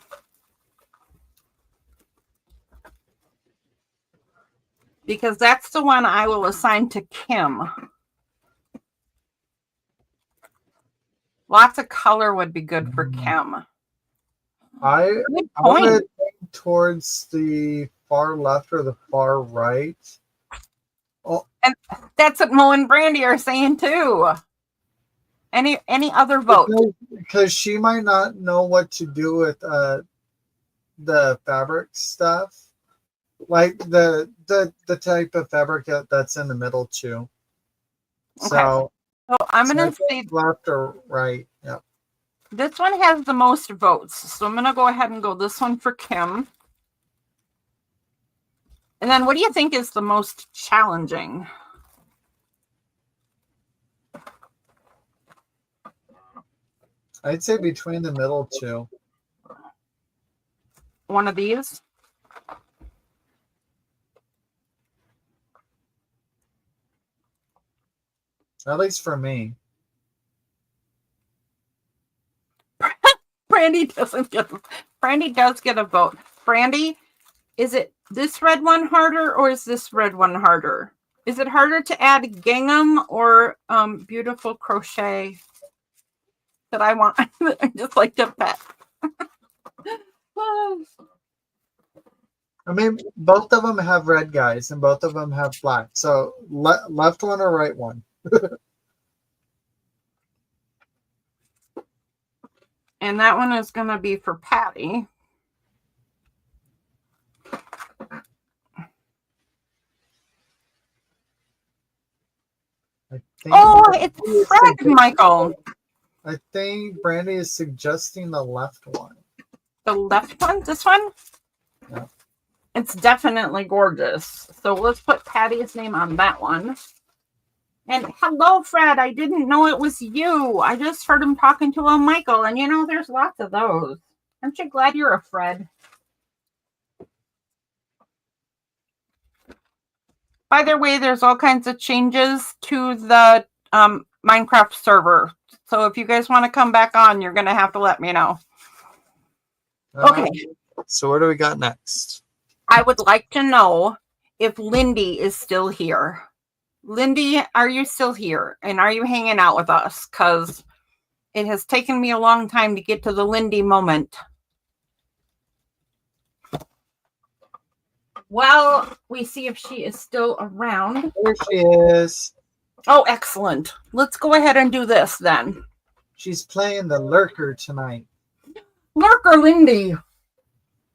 Because that's the one I will assign to Kim. Lots of color would be good for Kim. I would think towards the far left or the far right. Oh, and that's what Mo and Brandy are saying too. Any other vote? Because she might not know what to do with the fabric stuff, like the type of fabric that's in the middle too. Okay. So, So I'm so going I to think say left or right. Yep. this one has the most votes. So I'm going to go ahead and go this one for Kim. And then what do you think is the most challenging? I'd say between the middle two. One of these? At least for me. Brandy doesn't get. Brandy does get a vote. Brandy, is it this red one harder or is this red one harder? Is it harder to add gingham or beautiful crochet that I want? I just like to pet. I mean, both of them have red guys and both of them have black. So left one or right one? And that one is going to be for Patty. Oh, it's Fred, Michael. I think Brandy is suggesting the left one. The left one? This one? Yeah. It's definitely gorgeous. So let's put Patty's name on that one. And hello, Fred. I didn't know it was you. I just heard him talking to a Michael. And you know, there's lots of those. Aren't you glad you're a Fred? By the way, there's all kinds of changes to the Minecraft server. So if you guys want to come back on, you're going to have to let me know. Okay. So what do we got next? I would like to know if Lindy is still here. Lindy, are you still here? And are you hanging out with us? Because it has taken me a long time to get to the Lindy moment. Well, we see if she is still around. There she is. Oh, excellent. Let's go ahead and do this then. She's playing the lurker tonight. Lurker Lindy.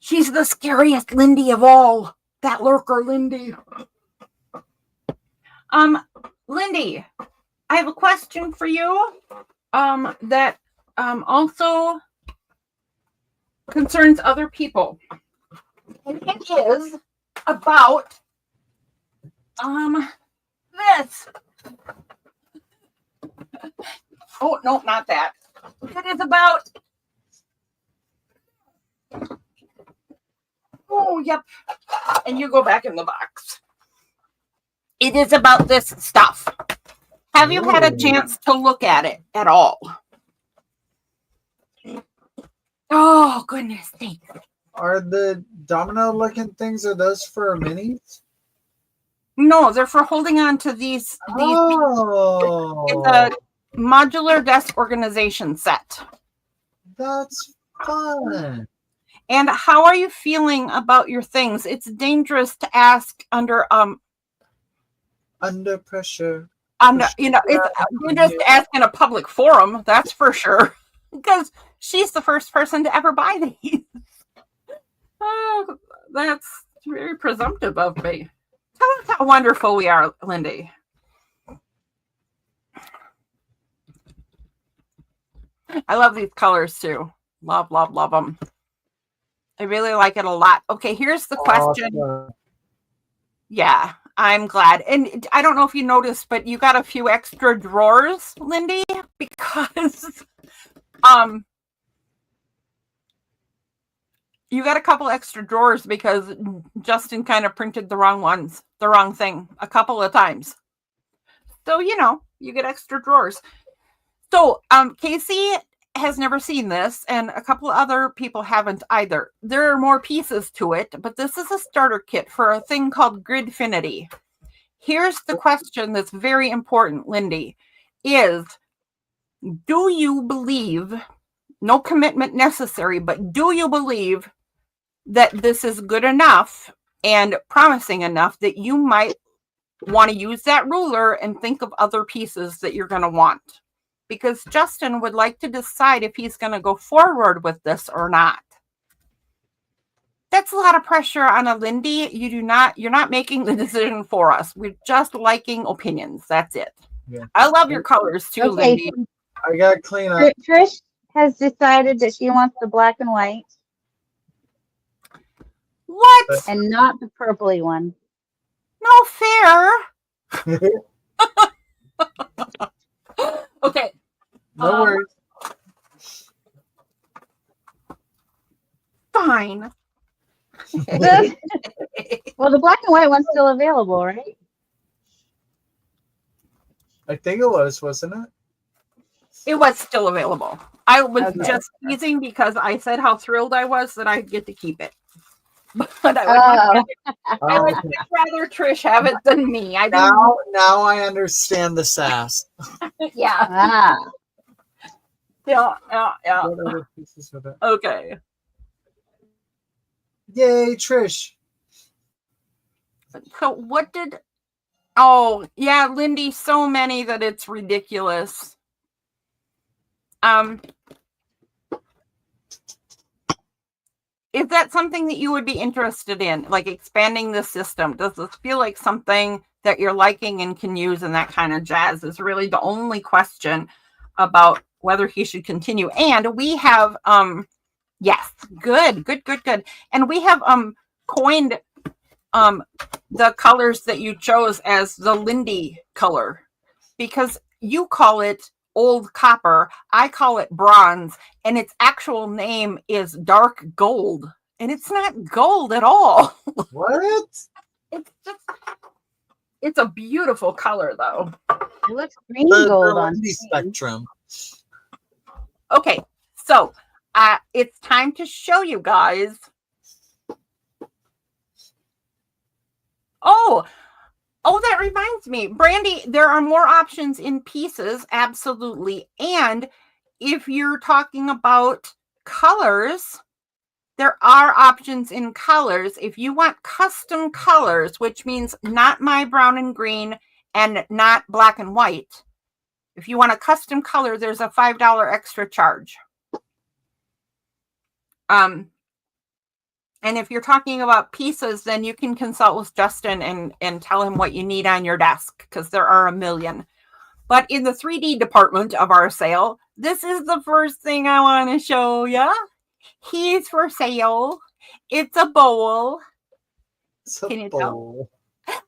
She's the scariest Lindy of all. That lurker Lindy. Lindy, I have a question for you that also concerns other people. And it is about this. Oh, no, not that. It is about oh, yep. And you go back in the box. It is about this stuff. Have you had a chance to look at it at all? Oh, goodness sake. Are the domino looking things, are those for minis? No, they're for holding on to these. Oh. It's a modular desk organization set. That's fun. And how are you feeling about your things? It's dangerous to ask under pressure. You know, it's dangerous to ask in a public forum, that's for sure. Because she's the first person to ever buy these. Oh, that's very presumptive of me. Tell us how wonderful we are, Lindy. I love these colors too. Love, love, love them. I really like it a lot. Okay, here's the question. Awesome. Yeah, I'm glad. And I don't know if you noticed, but you got a few extra drawers, Lindy, because you got a couple extra drawers because Justin kind of printed the wrong thing a couple of times. So, you know, you get extra drawers. So, Casey has never seen this, and a couple of other people haven't either. There are more pieces to it, but this is a starter kit for a thing called Gridfinity. Here's the question that's very important, Lindy, is do you believe, no commitment necessary, but do you believe that this is good enough and promising enough that you might want to use that ruler and think of other pieces that you're going to want? because Justin would like to decide if he's going to go forward with this or not. That's a lot of pressure on a Lindy. You're not making the decision for us. We're just liking opinions. That's it. Yeah. I love your colors too, Okay, Lindy. I got to clean up. Trish has decided that she wants the black and white What? and not the purpley one. No fair. Okay. No worries. Fine. Well, the black and white one's still available, right? I think it wasn't it? It was still available. I was Okay. just teasing because I said how thrilled I was that I'd get to keep it. But I would Oh, much rather Trish have it than me. I didn't. now I understand the sass. Yeah. Ah, Yeah. What other pieces of it? Okay. Yay, Trish. So what did? Oh yeah, Lindy. So many that it's ridiculous. Is that something that you would be interested in, like expanding the system? Does this feel like something that you're liking and can use and that kind of jazz? Is really the only question about whether he should continue. And we have yes, good. And we have coined the colors that you chose as the Lindy color, because you call it old copper, I call it bronze, and its actual name is dark gold, and it's not gold at all. What? It's a beautiful color though. it looks green The gold on Lindy screen. spectrum. Okay, so it's time to show you guys. Oh, that reminds me, Brandy, there are more options in pieces, absolutely. And if you're talking about colors, there are options in colors. If you want custom colors, which means not my brown and green and not black and white, if you want a custom color, there's a $5 extra charge. And if you're talking about pieces, then you can consult with Justin and tell him what you need on your desk, because there are a million. But in the 3D department of our sale, this is the first thing I want to show you. He's for sale. It's a bowl. Can you tell?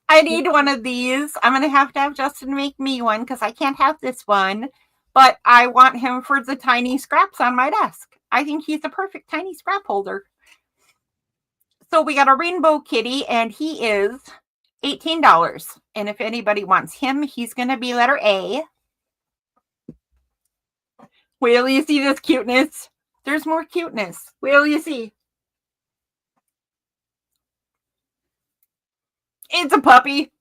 I need one of these. I'm going to have Justin make me one because I can't have this one. But I want him for the tiny scraps on my desk. I think he's the perfect tiny scrap holder. So we got a rainbow kitty, and he is $18. And if anybody wants him, he's going to be letter A. Wait till you see this cuteness. There's more cuteness. Wait till you see. It's a puppy.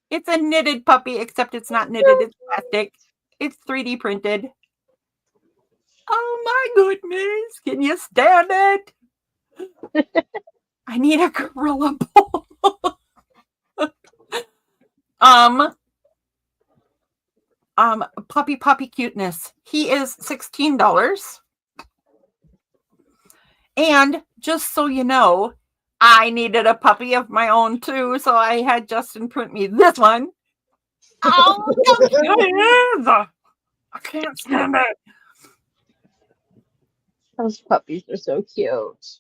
It's a knitted puppy, except it's not knitted. It's plastic. It's 3D printed. Oh my goodness. Can you stand it? I need a gorilla bowl. Puppy cuteness. He is $16. And just so you know, I needed a puppy of my own too, so I had Justin print me this one. Oh, it is. I can't stand it. Those puppies are so cute.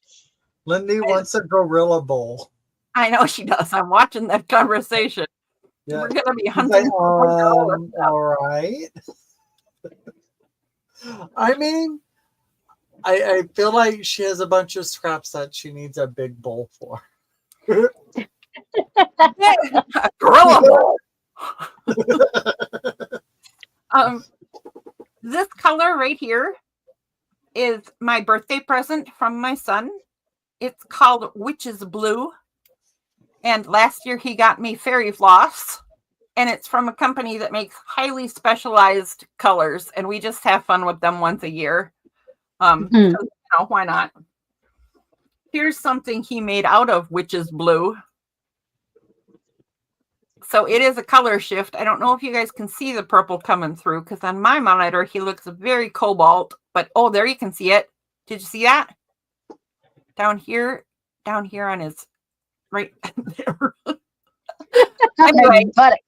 Lindy wants a gorilla bowl. I know she does. I'm watching that conversation. Yeah. We're gonna be He's hunting. like, all right. I mean, I feel like she has a bunch of scraps that she needs a big bowl for. Gorilla bowl. This color right here is my birthday present from my son. It's called Witch's Blue. And last year he got me fairy floss. And it's from a company that makes highly specialized colors. And we just have fun with them once a year. You know, why not? Here's something he made out of Witch's Blue. So it is a color shift. I don't know if you guys can see the purple coming through because on my monitor, he looks very cobalt, but oh, there you can see it. Did you see that? Down here on his right there. Anyway, But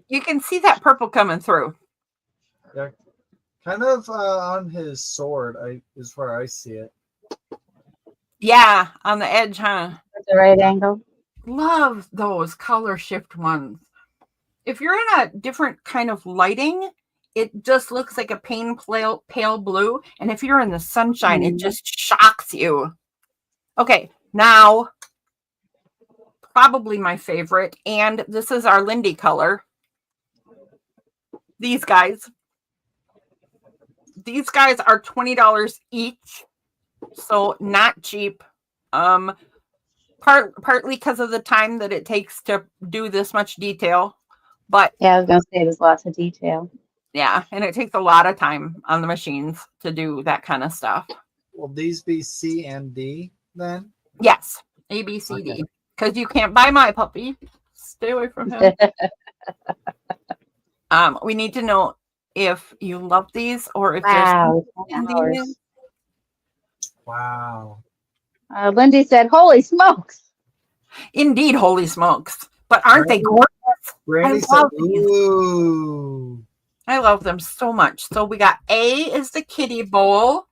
you can see that purple coming through. Yeah, kind of on his sword is where I see it. Yeah, on the edge, huh? at the right angle. Love those color shift ones. If you're in a different kind of lighting, it just looks like a pale blue. And if you're in the sunshine, it just shocks you. Okay, now, probably my favorite, and this is our Lindy color. These guys. These guys are $20 each, so not cheap. Partly because of the time that it takes to do this much detail, but Yeah, I was gonna say there's lots of detail. yeah, and it takes a lot of time on the machines to do that kind of stuff. Will these be C and D then? Yes, A, B, C, D. Because you can't buy my puppy. Stay away from him. We need to know if you love these or if Wow. there's these. Wow. Lindy said, "Holy smokes!" Indeed, holy smokes. But aren't they gorgeous? Brandy said, love these. ooh. I love them so much. So we got A is the kiddie bowl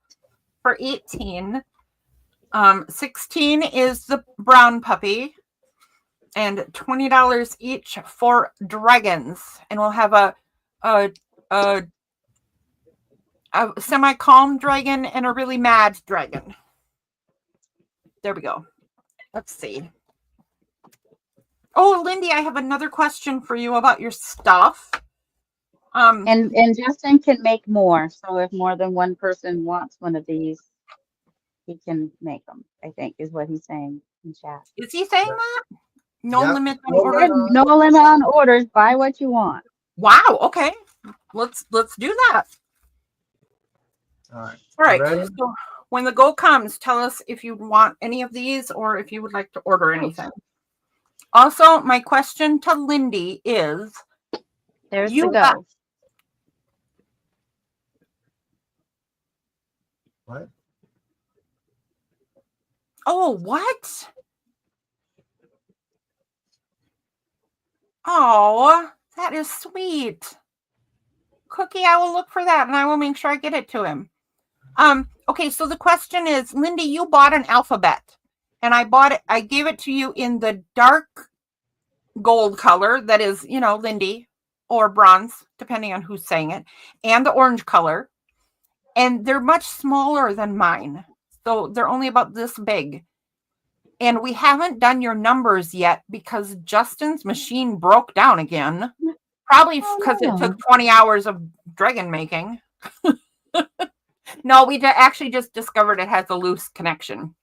for 18. 16 is the brown puppy. And $20 each for dragons. And we'll have a semi-calm dragon and a really mad dragon. There we go. Let's see. Oh, Lindy, I have another question for you about your stuff. And Justin can make more. So if more than one person wants one of these, he can make them. I think is what he's saying in chat. Is he saying that? No limit on No orders. limit. No limit on orders. Buy what you want. Wow. Okay. Let's do that. All right. Ready? So when the go comes, tell us if you want any of these or if you would like to order anything. Also, my question to Lindy is, there's the go. What? Oh, what? Oh, that is sweet. Cookie, I will look for that and I will make sure I get it to him. Okay, so the question is, Lindy, you bought an alphabet and I gave it to you in the dark gold color that is, Lindy or bronze, depending on who's saying it, and the orange color. And they're much smaller than mine. So they're only about this big. And we haven't done your numbers yet because Justin's machine broke down again. Probably because it took 20 hours of dragon making. No, we actually just discovered it has a loose connection.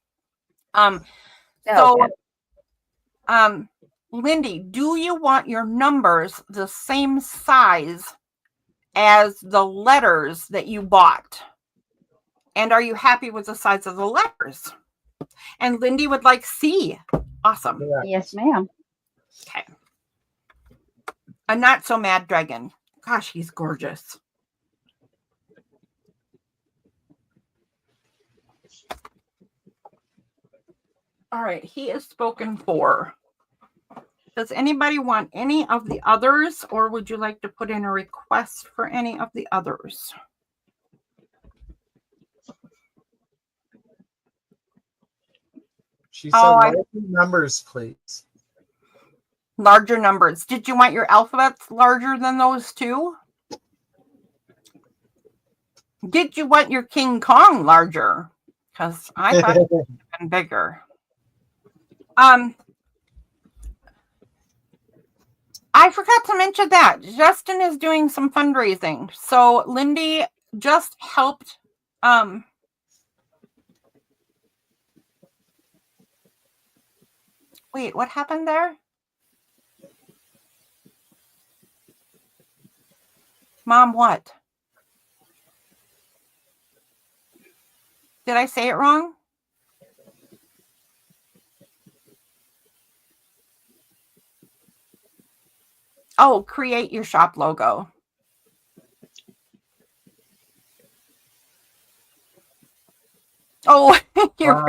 Lindy, do you want your numbers the same size as the letters that you bought? And are you happy with the size of the letters? And Lindy would like C. Awesome. Yes, ma'am. Okay. A not so mad dragon. Gosh, he's gorgeous. All right, he is spoken for. Does anybody want any of the others, or would you like to put in a request for any of the others? She said, larger numbers, please. Larger numbers. Did you want your alphabets larger than those two? Did you want your King Kong larger? Because I thought it would have been bigger. I forgot to mention that Justin is doing some fundraising. So Lindy just helped. Wait, what happened there? Mom, what? Did I say it wrong? Oh, create your shop logo. Oh, you have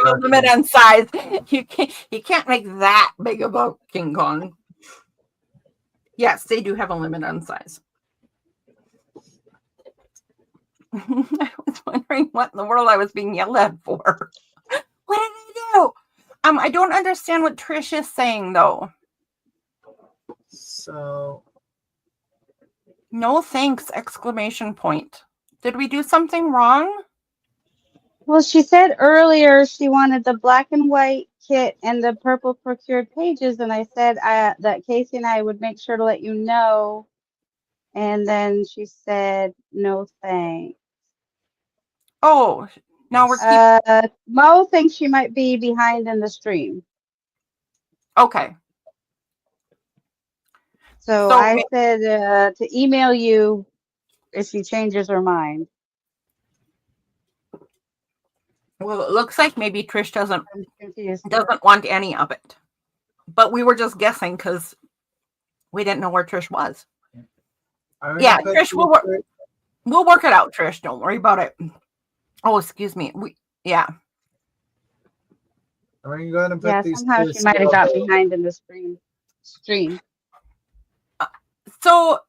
a limit on size. You can't make that big of a King Kong. Yes, they do have a limit on size. I was wondering what in the world I was being yelled at for. What did I do? I don't understand what Trish is saying though. So no thanks! Exclamation point. Did we do something wrong? Well, she said earlier she wanted the black and white kit and the purple procured pages, and I said that Casey and I would make sure to let you know. And then she said, no thanks. Oh, now we're Mo thinks she might be behind in the stream. Okay. So I said to email you if she changes her mind. Well, it looks like maybe Trish doesn't want any of it. But we were just guessing because we didn't know where Trish was. Yeah, Trish, we'll work it out, Trish. Don't worry about it. Oh, excuse me. Yeah. Are you going to put these? Somehow she might have got behind in the stream. So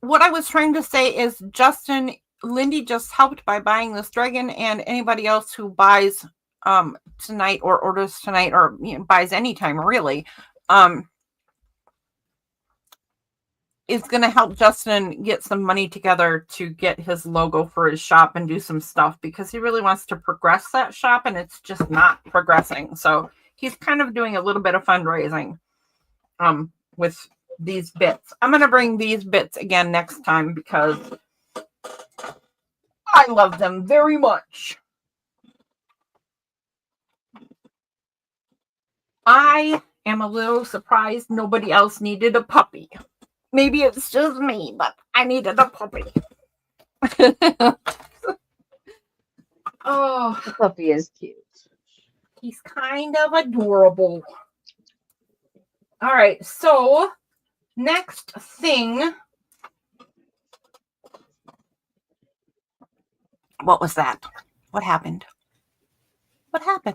what I was trying to say is Justin, Lindy just helped by buying this dragon, and anybody else who buys tonight or orders tonight or buys anytime really is going to help Justin get some money together to get his logo for his shop and do some stuff because he really wants to progress that shop and it's just not progressing. So he's kind of doing a little bit of fundraising with these bits. I'm going to bring these bits again next time because I love them very much. I am a little surprised nobody else needed a puppy. Maybe it's just me, but I needed a puppy. Oh, the puppy is cute. He's kind of adorable. All right, so next thing. What was that? What happened? What happened?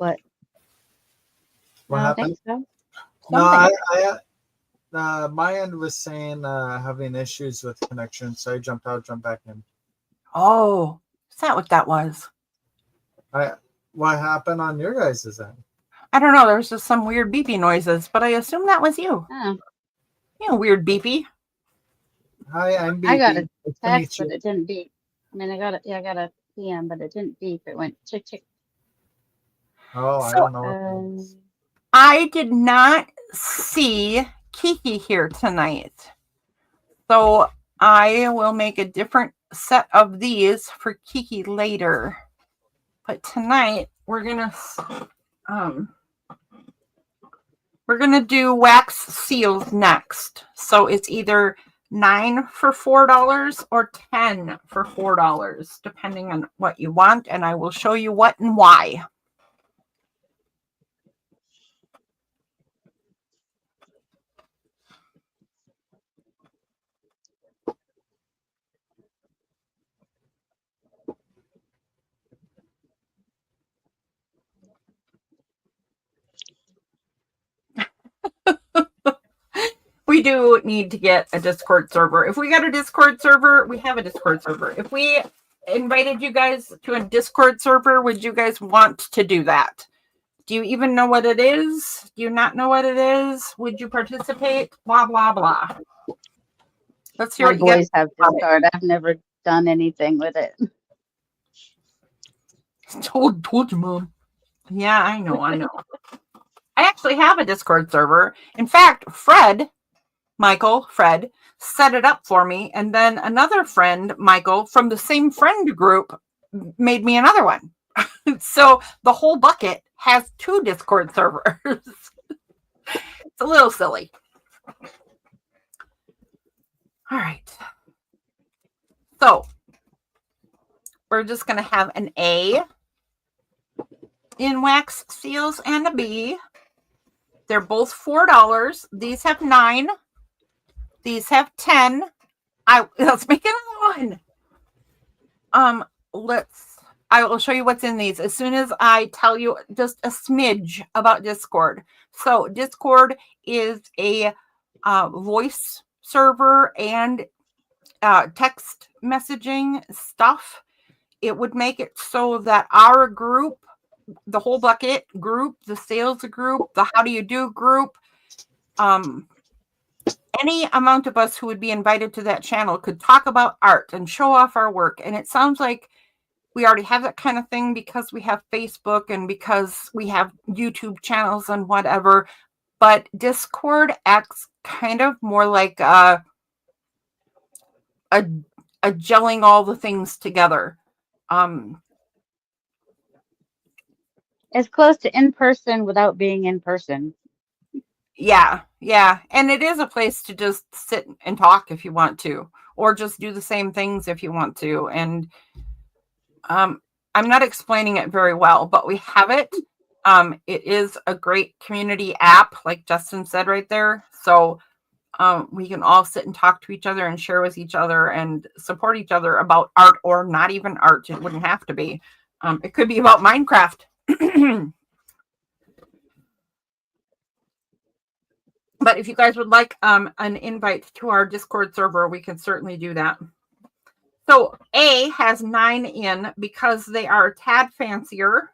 What happened? So. No, my end was saying having issues with connection, so I jumped out, jumped back in. Oh, is that what that was? What happened on your guys' end? I don't know. There was just some weird beepy noises, but I assume that was you. Oh. You know, weird beepy. Hi, I'm beepy. I got a text, but it didn't beep. I mean, I got a PM, but it didn't beep. It went chick chick. Oh, I don't know. I did not see Kiki here tonight. So I will make a different set of these for Kiki later. But tonight we're gonna do wax seals next. So it's either 9 for $4 or 10 for $4, depending on what you want, and I will show you what and why. We do need to get a Discord server. If we got a Discord server, we have a Discord server. If we invited you guys to a Discord server, would you guys want to do that? Do you even know what it is? Do you not know what it is? Would you participate? Blah, blah, blah. Let's hear My what you boys have Discord. I've never done anything with it. Told you, Mom. Yeah, I know. I I actually have a Discord server. In fact, Fred set it up for me. And then another friend, Michael, from the same friend group, made me another one. So the whole bucket has 2 Discord servers. It's a little silly. All right. So we're just going to have an A in wax seals and a B. They're both $4. These have 9. These have 10. Let's make another one. I will show you what's in these as soon as I tell you just a smidge about Discord. So Discord is a voice server and text messaging stuff. It would make it so that our group, the whole bucket group, the sales group, the how do you do group, any amount of us who would be invited to that channel could talk about art and show off our work. And it sounds like we already have that kind of thing because we have Facebook and because we have YouTube channels and whatever. But Discord acts kind of more like a gelling all the things together. It's close to in person without being in person. Yeah. And it is a place to just sit and talk if you want to, or just do the same things if you want to. And I'm not explaining it very well, but we have it. It is a great community app, like Justin said right there. So we can all sit and talk to each other and share with each other and support each other about art, or not even art. It wouldn't have to be. It could be about Minecraft. But if you guys would like an invite to our Discord server, we can certainly do that. So A has 9 in because they are a tad fancier,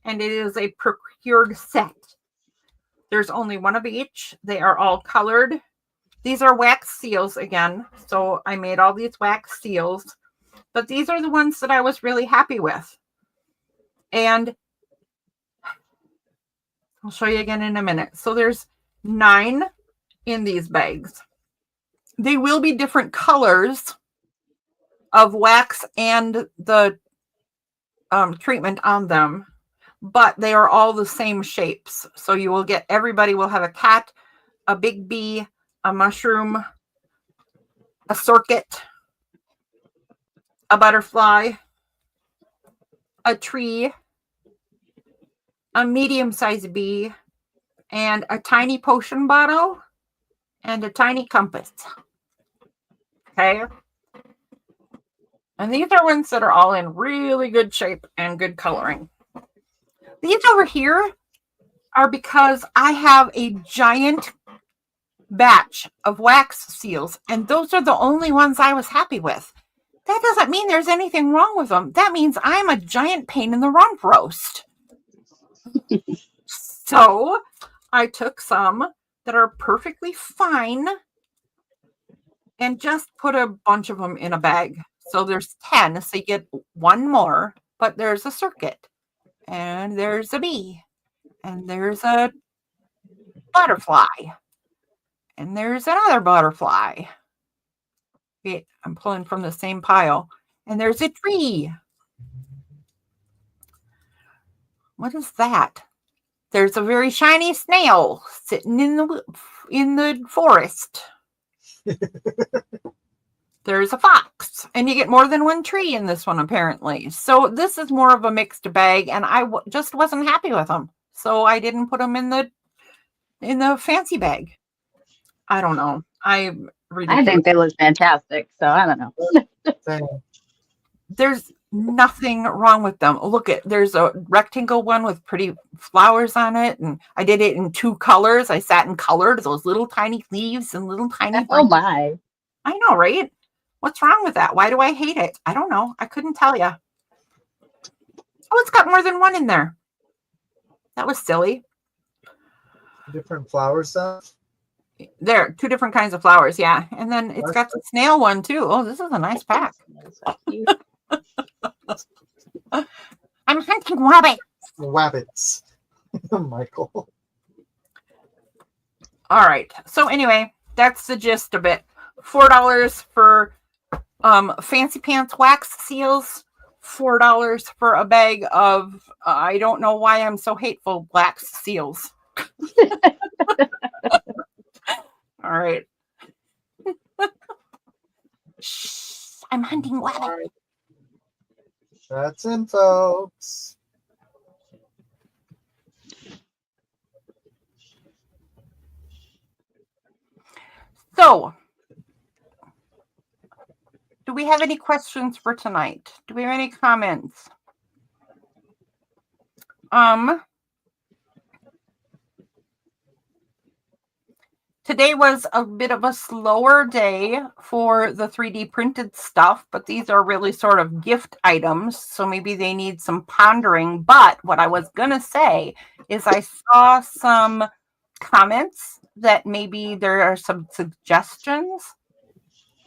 and it is a procured set. There's only one of each. They are all colored. These are wax seals again. So I made all these wax seals, but these are the ones that I was really happy with. And I'll show you again in a minute. So there's 9 in these bags. They will be different colors of wax and the treatment on them, but they are all the same shapes. So you will get, everybody will have a cat, a big bee, a mushroom, a circuit, a butterfly, a tree, a medium-sized bee, and a tiny potion bottle, and a tiny compass. Okay. And these are ones that are all in really good shape and good coloring. These over here are because I have a giant batch of wax seals, and those are the only ones I was happy with. That doesn't mean there's anything wrong with them. That means I'm a giant pain in the rump roast. So I took some that are perfectly fine and just put a bunch of them in a bag. So there's 10, so you get one more, but there's a circuit, and there's a bee, and there's a butterfly, and there's another butterfly. Wait, I'm pulling from the same pile, and there's a tree. What is that? There's a very shiny snail sitting in the forest. There's a fox, and you get more than one tree in this one, apparently. So this is more of a mixed bag, and I just wasn't happy with them. So I didn't put them in the fancy bag. I don't know. I think they look fantastic, so I don't know. There's nothing wrong with them. Look there's a rectangle one with pretty flowers on it, and I did it in 2 colors. I sat and colored those little tiny leaves and little tiny Oh my. I know, right? What's wrong with that? Why do I hate it? I don't know. I couldn't tell you. Oh, it's got more than one in there. That was silly. Different flower stuff? There, 2 different kinds of flowers, yeah. And then it's got the snail one too. Oh, this is a nice pack. I'm hunting rabbits. Rabbits. Michael. All right. So anyway, that's the gist of it. $4 for fancy pants wax seals. $4 for a bag of I don't know why I'm so hateful wax seals. All right. Shh, I'm hunting rabbits. That's in, folks. So we have any questions for tonight? Do we have any comments? Today was a bit of a slower day for the 3D printed stuff, but these are really sort of gift items, so maybe they need some pondering. But what I was going to say is I saw some comments that maybe there are some suggestions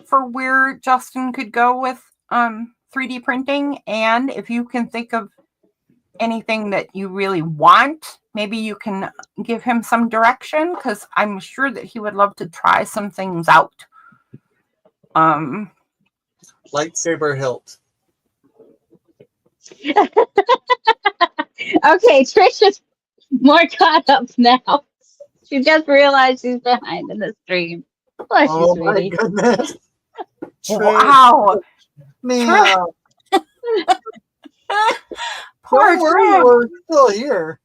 for where Justin could go with 3D printing. And if you can think of anything that you really want, maybe you can give him some direction, because I'm sure that he would love to try some things out. Lightsaber hilt. Okay, Trish is more caught up now. She just realized she's behind in the stream. Bless you, Oh my sweetie. goodness. Wow. Man. Poor Don't worry, Trove. we're still here.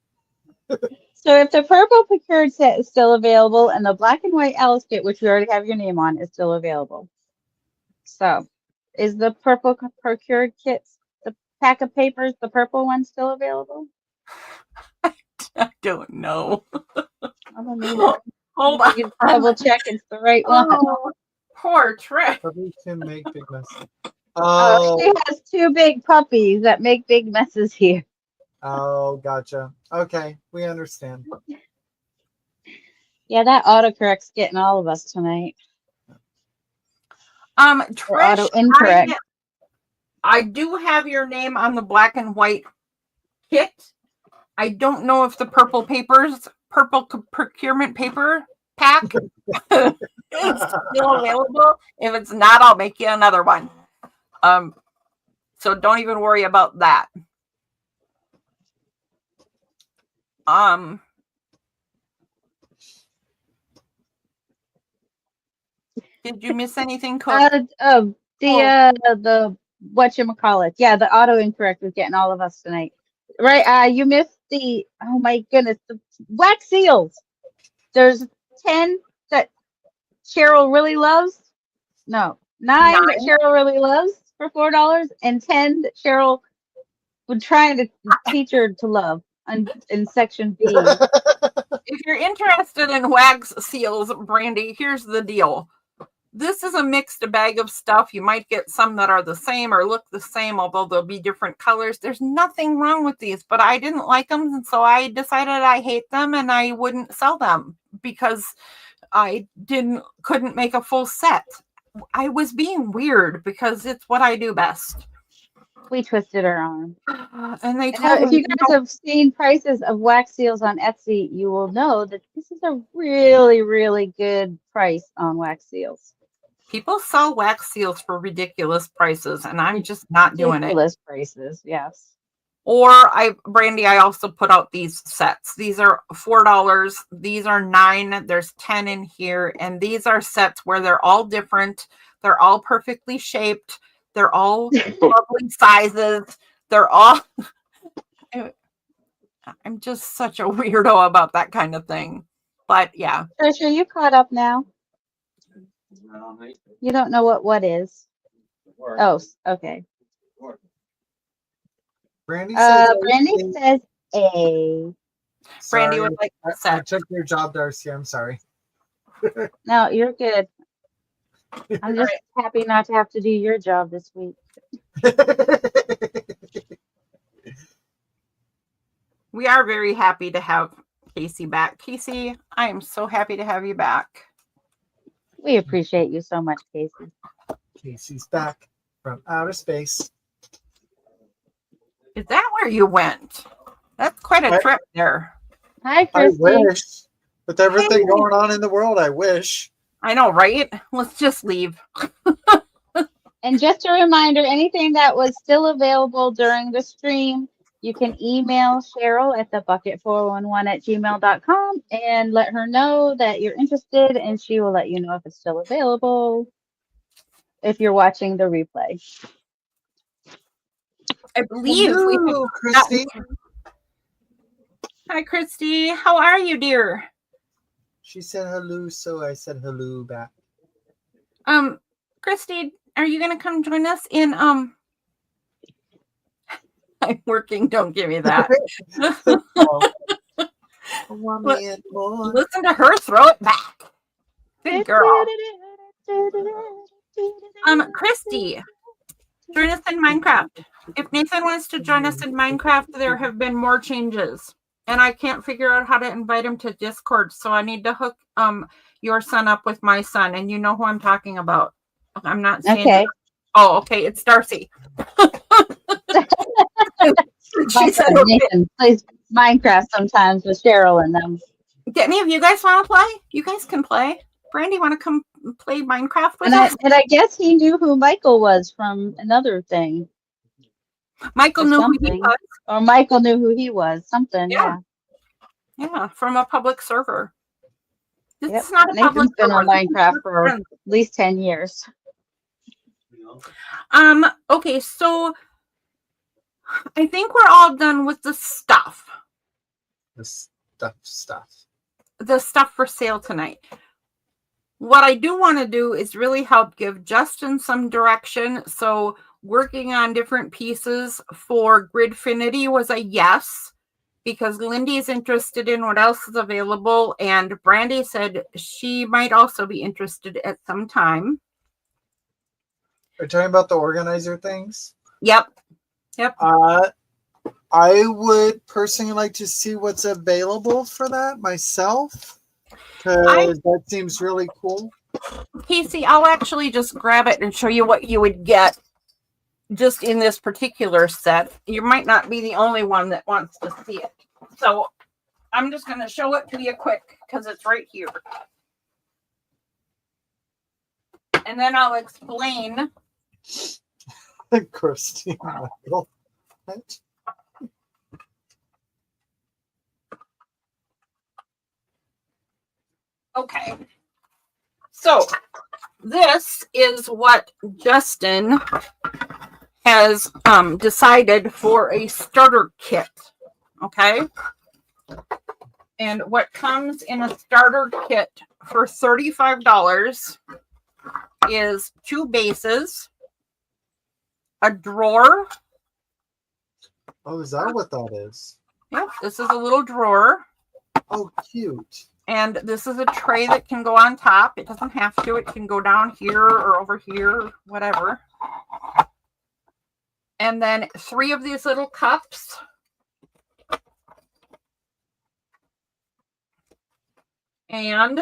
So if the purple procured set is still available and the black and white Alice kit, which we already have your name on, is still available. So is the purple procured kit, the pack of papers, the purple one still available? I don't know. I don't either. Hold You can on. double check it's the right one. Oh, poor Trove. Puppies can make big messes. Oh, she Oh, has two big puppies that make big messes here. oh, gotcha. Okay, we understand. Yeah, that autocorrect's getting all of us tonight. Or Trish, auto incorrect. I do have your name on the black and white kit. I don't know if the purple procurement paper pack is still available. If it's not, I'll make you another one. So don't even worry about that. Did you miss anything, Cook? The whatchamacallit. Yeah, the auto incorrect was getting all of us tonight. Right, you missed the, oh my goodness, the wax seals. There's 10 that Cheryl really loves. No, 9 that Cheryl really loves for $4 and 10 that Cheryl would try to teach her to love in section B. If you're interested in wax seals, Brandy, here's the deal. This is a mixed bag of stuff. You might get some that are the same or look the same, although they'll be different colors. There's nothing wrong with these, but I didn't like them, and so I decided I hate them and I wouldn't sell them because I couldn't make a full set. I was being weird because it's what I do best. We twisted her arm. And they told me, if you guys have seen prices of wax seals on Etsy, you will know that this is a really, really good price on wax seals. People sell wax seals for ridiculous prices, and I'm just not doing it. Ridiculous prices, yes. Or Brandy, I also put out these sets. These are $4. These are $9. There's 10 in here, and these are sets where they're all different. They're all perfectly shaped. They're all lovely sizes. They're all. I'm just such a weirdo about that kind of thing. But yeah. Trish, are you caught up now? You don't know what is? Oh, okay. Brandy says A. Brandy would like the I set. took your job, Darcy. I'm sorry. No, you're good. I'm just happy not to have to do your job this week. We are very happy to have Casey back. Casey, I am so happy to have you back. We appreciate you so much, Casey. Casey's back from outer space. Is that where you went? That's quite a trip there. Hi, I Christy. wish. With everything going on in the world, I wish. I know, right? Let's just leave. And just a reminder, anything that was still available during the stream, you can email Cheryl at thebucket411@gmail.com and let her know that you're interested, and she will let you know if it's still available if you're watching the replay. I believe Hello, Christy. Hi, Christy. How are you, dear? She said hello, so I said hello back. Christy, are you going to come join us in, I'm working. Don't give me that. Listen to her throw it back. Good girl. Christy, join us in Minecraft. If Nathan wants to join us in Minecraft, there have been more changes. And I can't figure out how to invite him to Discord. So I need to hook your son up with my son. And you know who I'm talking about. I'm not saying. Okay. Oh, okay. It's Darcy. She said, okay. Nathan plays Minecraft sometimes with Cheryl and them. Do any of you guys want to play? You guys can play. Brandy, want to come play Minecraft with us? And I guess he knew who Michael was from another thing. Michael knew who he was. Or Michael knew who he was. Something, yeah. Yeah, from a public server. This is not a Nathan's public been server. on Minecraft for at least 10 years. Okay, so I think we're all done with the stuff. The stuff. The stuff for sale tonight. What I do want to do is really help give Justin some direction. So working on different pieces for Gridfinity was a yes, because Lindy is interested in what else is available. And Brandy said she might also be interested at some time. Are you talking about the organizer things? Yep. I would personally like to see what's available for that myself, because that seems really cool. Casey, I'll actually just grab it and show you what you would get just in this particular set. You might not be the only one that wants to see it. So I'm just going to show it to you quick because it's right here. And then I'll explain. Christine Michael. Okay. So this is what Justin has decided for a starter kit. Okay. And what comes in a starter kit for $35 is 2 bases, a drawer. Oh, is that what that is? Yep, this is a little drawer. Oh, cute. And this is a tray that can go on top. It doesn't have to. It can go down here or over here, whatever. And then 3 of these little cups. And,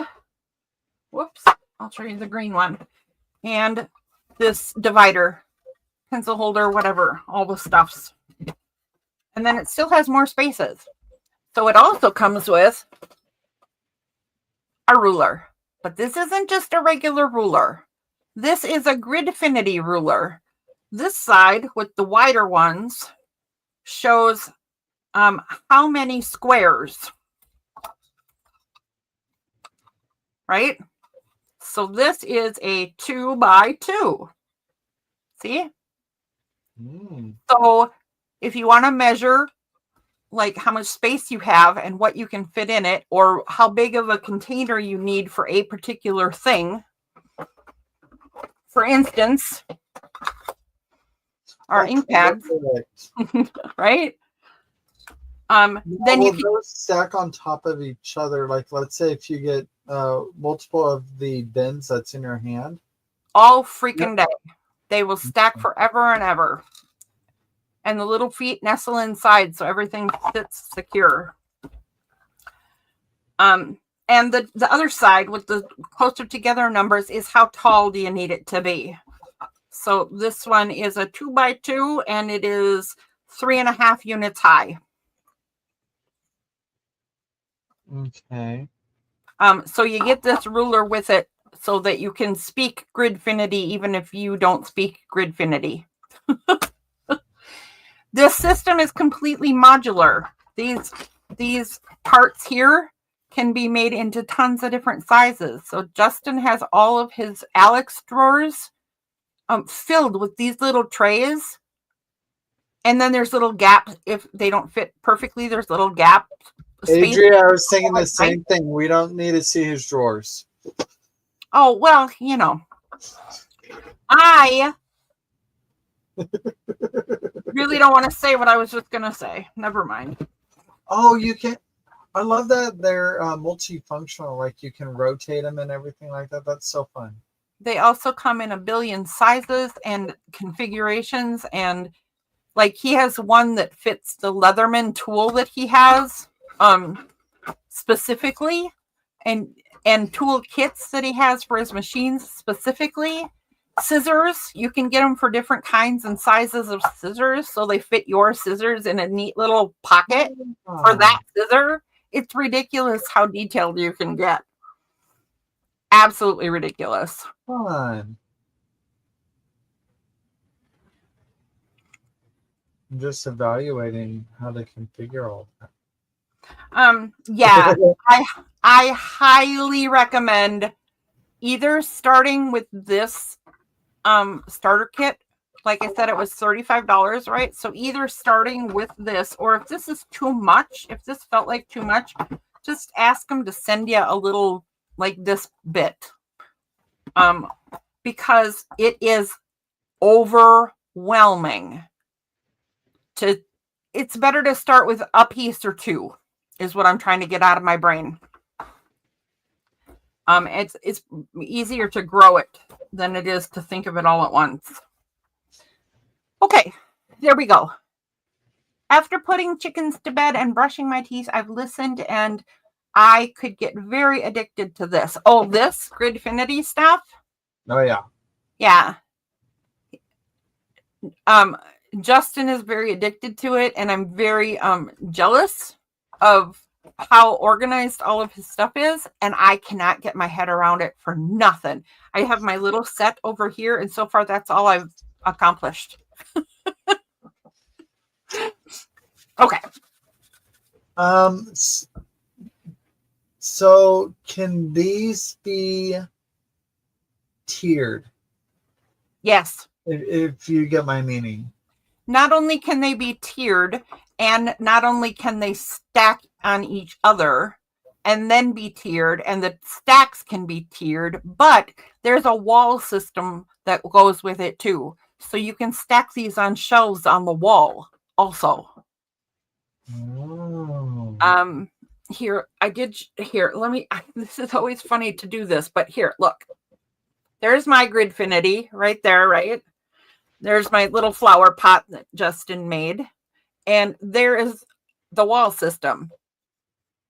whoops, I'll show you the green one. And this divider, pencil holder, whatever, all the stuffs. And then it still has more spaces. So it also comes with a ruler. But this isn't just a regular ruler. This is a Gridfinity ruler. This side, with the wider ones, shows how many squares. Right? So this is a 2 by 2. See? So if you want to measure like how much space you have and what you can fit in it, or how big of a container you need for a particular thing. For instance, our ink pads, right? Then you can those stack on top of each other. Like, let's say if you get multiple of the bins that's in your hand, all freaking day. They will stack forever and ever. And the little feet nestle inside, so everything sits secure. And the other side with the closer together numbers is how tall do you need it to be. So this one is a 2 by 2, and it is 3.5 units high. Okay. So you get this ruler with it so that you can speak Gridfinity even if you don't speak Gridfinity. This system is completely modular. These parts here can be made into tons of different sizes. So Justin has all of his Alex drawers filled with these little trays. And then there's little gaps. If they don't fit perfectly, there's little gaps. Adria, I was thinking the same thing. We don't need to see his drawers. Oh, well, you know. I really don't want to say what I was just going to say. Never mind. Oh, you can. I love that they're multifunctional. Like you can rotate them and everything like that. That's so fun. They also come in a billion sizes and configurations. And like he has one that fits the Leatherman tool that he has specifically. And tool kits that he has for his machines specifically. Scissors, you can get them for different kinds and sizes of scissors, so they fit your scissors in a neat little pocket for that scissor. It's ridiculous how detailed you can get. Absolutely ridiculous. Fun. I'm just evaluating how to configure all that. Yeah, I highly recommend either starting with this starter kit. Like I said, it was $35, right? So either starting with this, or if this is too much, if this felt like too much, just ask them to send you a little like this bit. Because it is overwhelming. It's better to start with a piece or two, is what I'm trying to get out of my brain. It's easier to grow it than it is to think of it all at once. Okay, there we go. After putting chickens to bed and brushing my teeth, I've listened and I could get very addicted to this. Oh, this Gridfinity stuff? Oh, yeah. Yeah. Justin is very addicted to it, and I'm very jealous of how organized all of his stuff is, and I cannot get my head around it for nothing. I have my little set over here, and so far that's all I've accomplished. Okay. So can these be tiered? Yes. If you get my meaning. Not only can they be tiered, and not only can they stack on each other and then be tiered, and the stacks can be tiered, but there's a wall system that goes with it too. So you can stack these on shelves on the wall also. Oh. Here, let me, this is always funny to do this, but here, look. There's my Gridfinity right there, right? There's my little flower pot that Justin made. And there is the wall system.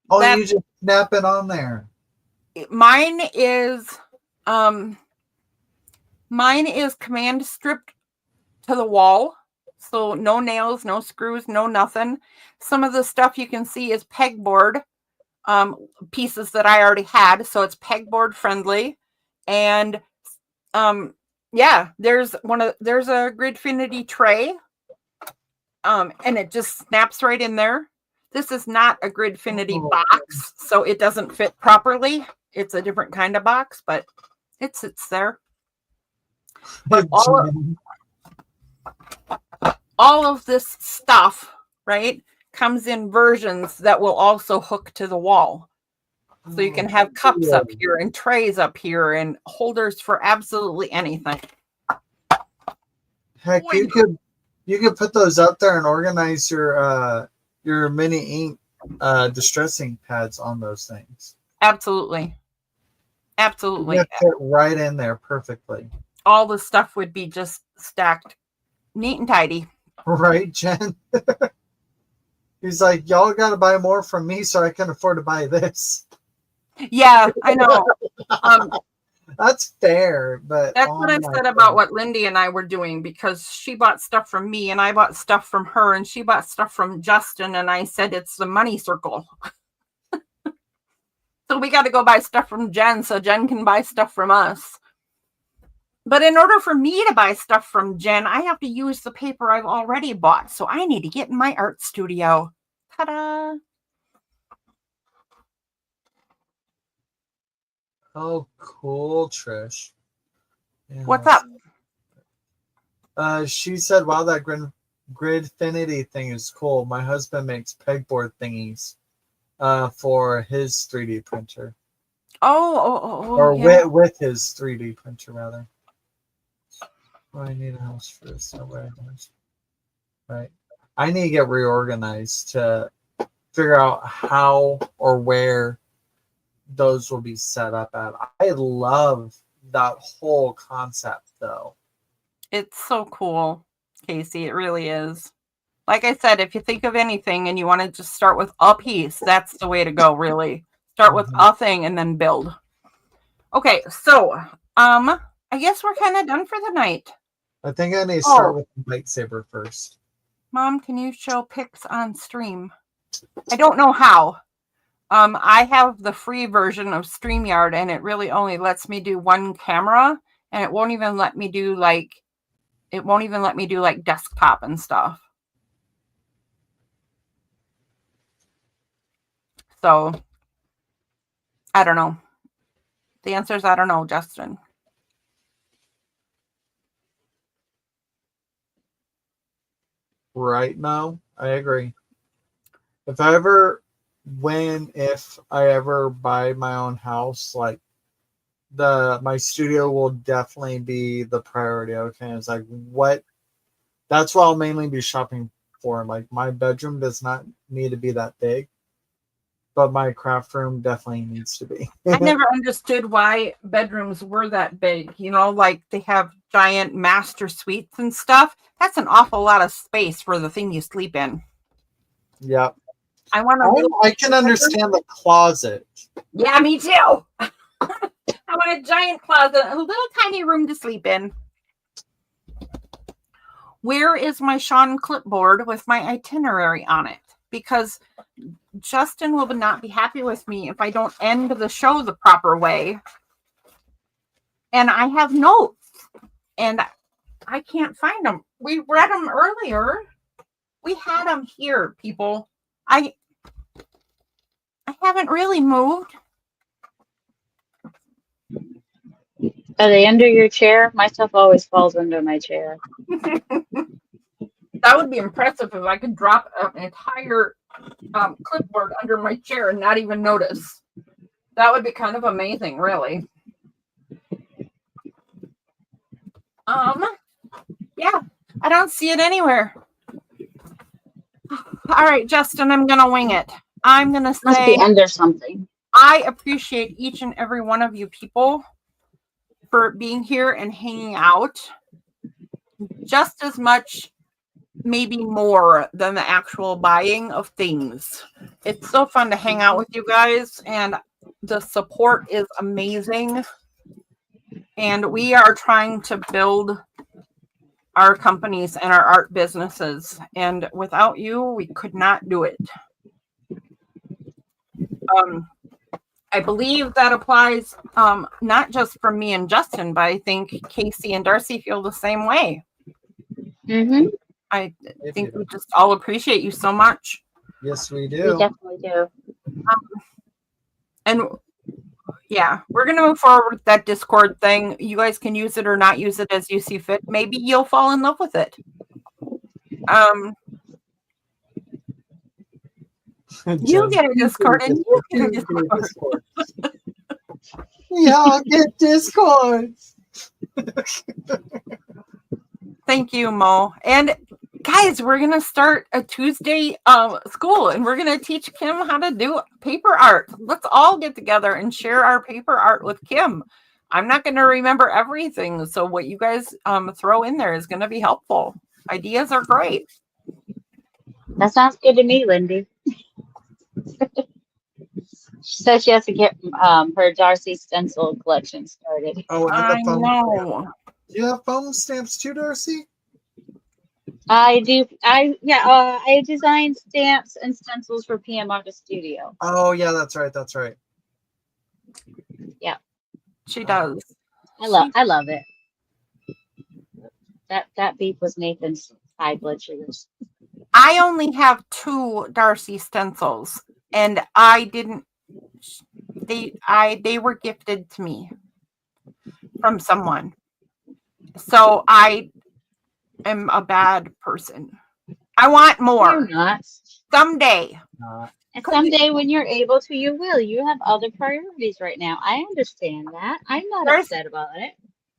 Oh, you just snap it on there. Mine is command stripped to the wall. So no nails, no screws, no nothing. Some of the stuff you can see is pegboard pieces that I already had. So it's pegboard friendly. And yeah, there's a Gridfinity tray. And it just snaps right in there. This is not a Gridfinity box, so it doesn't fit properly. It's a different kind of box, but it sits there. But all of this stuff, right, comes in versions that will also hook to the wall. So you can have cups up here and trays up here and holders for absolutely anything. Heck, you could put those up there and organize your mini ink distressing pads on those things. Absolutely. Absolutely. You fit right in there perfectly. All the stuff would be just stacked neat and tidy. Right, Jen? He's like, y'all got to buy more from me so I can afford to buy this. Yeah, I know. That's fair, but that's what I said about what Lindy and I were doing, because she bought stuff from me and I bought stuff from her and she bought stuff from Justin, and I said it's the money circle. So we got to go buy stuff from Jen so Jen can buy stuff from us. But in order for me to buy stuff from Jen, I have to use the paper I've already bought. So I need to get in my art studio. Ta-da! Oh, cool, Trish. Yeah, what's up? She said, wow, that Gridfinity thing is cool. My husband makes pegboard thingies for his 3D printer. Oh, or yeah. with his 3D printer, rather. Well, I need a house first. Right. I need to get reorganized to figure out how or where those will be set up at. I love that whole concept though. It's so cool, Casey. It really is. Like I said, if you think of anything and you want to just start with a piece, that's the way to go, really. Start with a thing and then build. Okay, so I guess we're kind of done for the night. I think I need to start with the lightsaber first. Mom, can you show pics on stream? I don't know how. I have the free version of StreamYard, and it really only lets me do one camera, and it won't even let me do like desktop and stuff. So I don't know. The answer is I don't know, Justin. Right now, I agree. If I ever buy my own house, like my studio will definitely be the priority. Okay, it's like that's what I'll mainly be shopping for. Like my bedroom does not need to be that big, but my craft room definitely needs to be. I never understood why bedrooms were that big. You know, like they have giant master suites and stuff. That's an awful lot of space for the thing you sleep in. Yep. I can understand the closet. Yeah, me too. I want a giant closet, a little tiny room to sleep in. Where is my Sean clipboard with my itinerary on it? Because Justin will not be happy with me if I don't end the show the proper way. And I have notes, and I can't find them. We read them earlier. We had them here, people. I haven't really moved. Are they under your chair? My stuff always falls under my chair. That would be impressive if I could drop an entire clipboard under my chair and not even notice. That would be kind of amazing, really. Yeah, I don't see it anywhere. All right, Justin, I'm gonna wing it. I'm gonna say must be under something. I appreciate each and every one of you people for being here and hanging out just as much, maybe more than the actual buying of things. It's so fun to hang out with you guys, and the support is amazing. And we are trying to build our companies and our art businesses. And without you, we could not do it. I believe that applies not just for me and Justin, but I think Casey and Darcy feel the same way. Mm-hmm. I think we just all appreciate you so much. Yes, we do. We definitely do. And yeah, we're going to move forward with that Discord thing. You guys can use it or not use it as you see fit. Maybe you'll fall in love with it. You get a Discord and you get a Discord. We all get Discords. Thank you, Mo. And guys, we're going to start a Tuesday school, and we're going to teach Kim how to do paper art. Let's all get together and share our paper art with Kim. I'm not going to remember everything, so what you guys throw in there is going to be helpful. Ideas are great. That sounds good to me, Lindy. She said she has to get her Darcy stencil collection started. Oh, and I the foam know. Stamp. Do you have foam stamps too, Darcy? I do. I design stamps and stencils for PM Artist Studio. Oh yeah, that's right. That's right. Yeah, She does. I love it. That beep was Nathan's high blood sugars. I only have 2 Darcy stencils, and I didn't. They were gifted to me from someone, so I am a bad person. I want more. You're not. Someday. And someday when you're able to, you will. You have other priorities right now. I understand that. I'm not upset about it.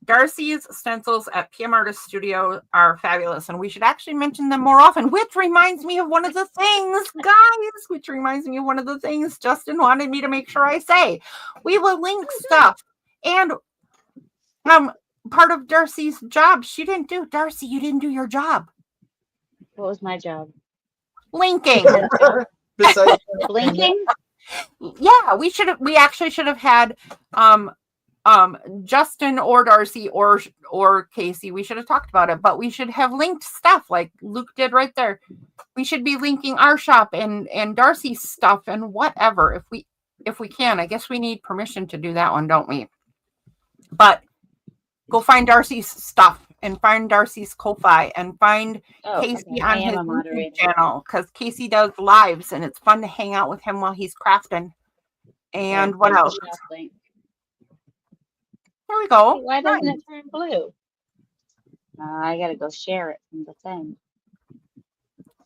Darcy's stencils at PM Artist Studio are fabulous, and we should actually mention them more often, which reminds me of one of the things, guys, Justin wanted me to make sure I say. We will link stuff. And part of Darcy's job, Darcy, you didn't do your job. What was my job? Linking. Besides Blinking? Yeah, we actually should have had Justin or Darcy or Casey. We should have talked about it, but we should have linked stuff like Luke did right there. We should be linking our shop and Darcy's stuff and whatever if we can. I guess we need permission to do that one, don't we? But go find Darcy's stuff and find Darcy's Ko-Fi and find Casey on his YouTube channel, because Casey does lives and it's fun to hang out with him while he's crafting. And what else? There we go. Wait, why doesn't it turn blue? I gotta go share it from the thing.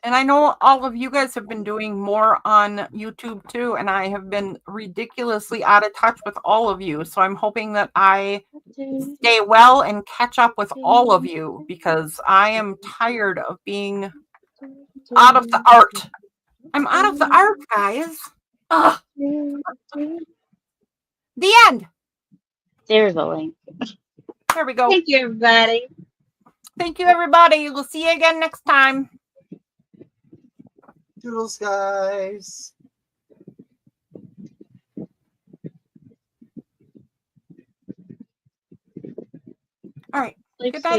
And I know all of you guys have been doing more on YouTube too, and I have been ridiculously out of touch with all of you. So I'm hoping that I stay well and catch up with all of you, because I am tired of being out of the art. I'm out of the art, guys. Ugh. The end. There's a link. There we go. Thank you, everybody. Thank you, everybody. We'll see you again next time. Doodles, guys. All right. Good Good night.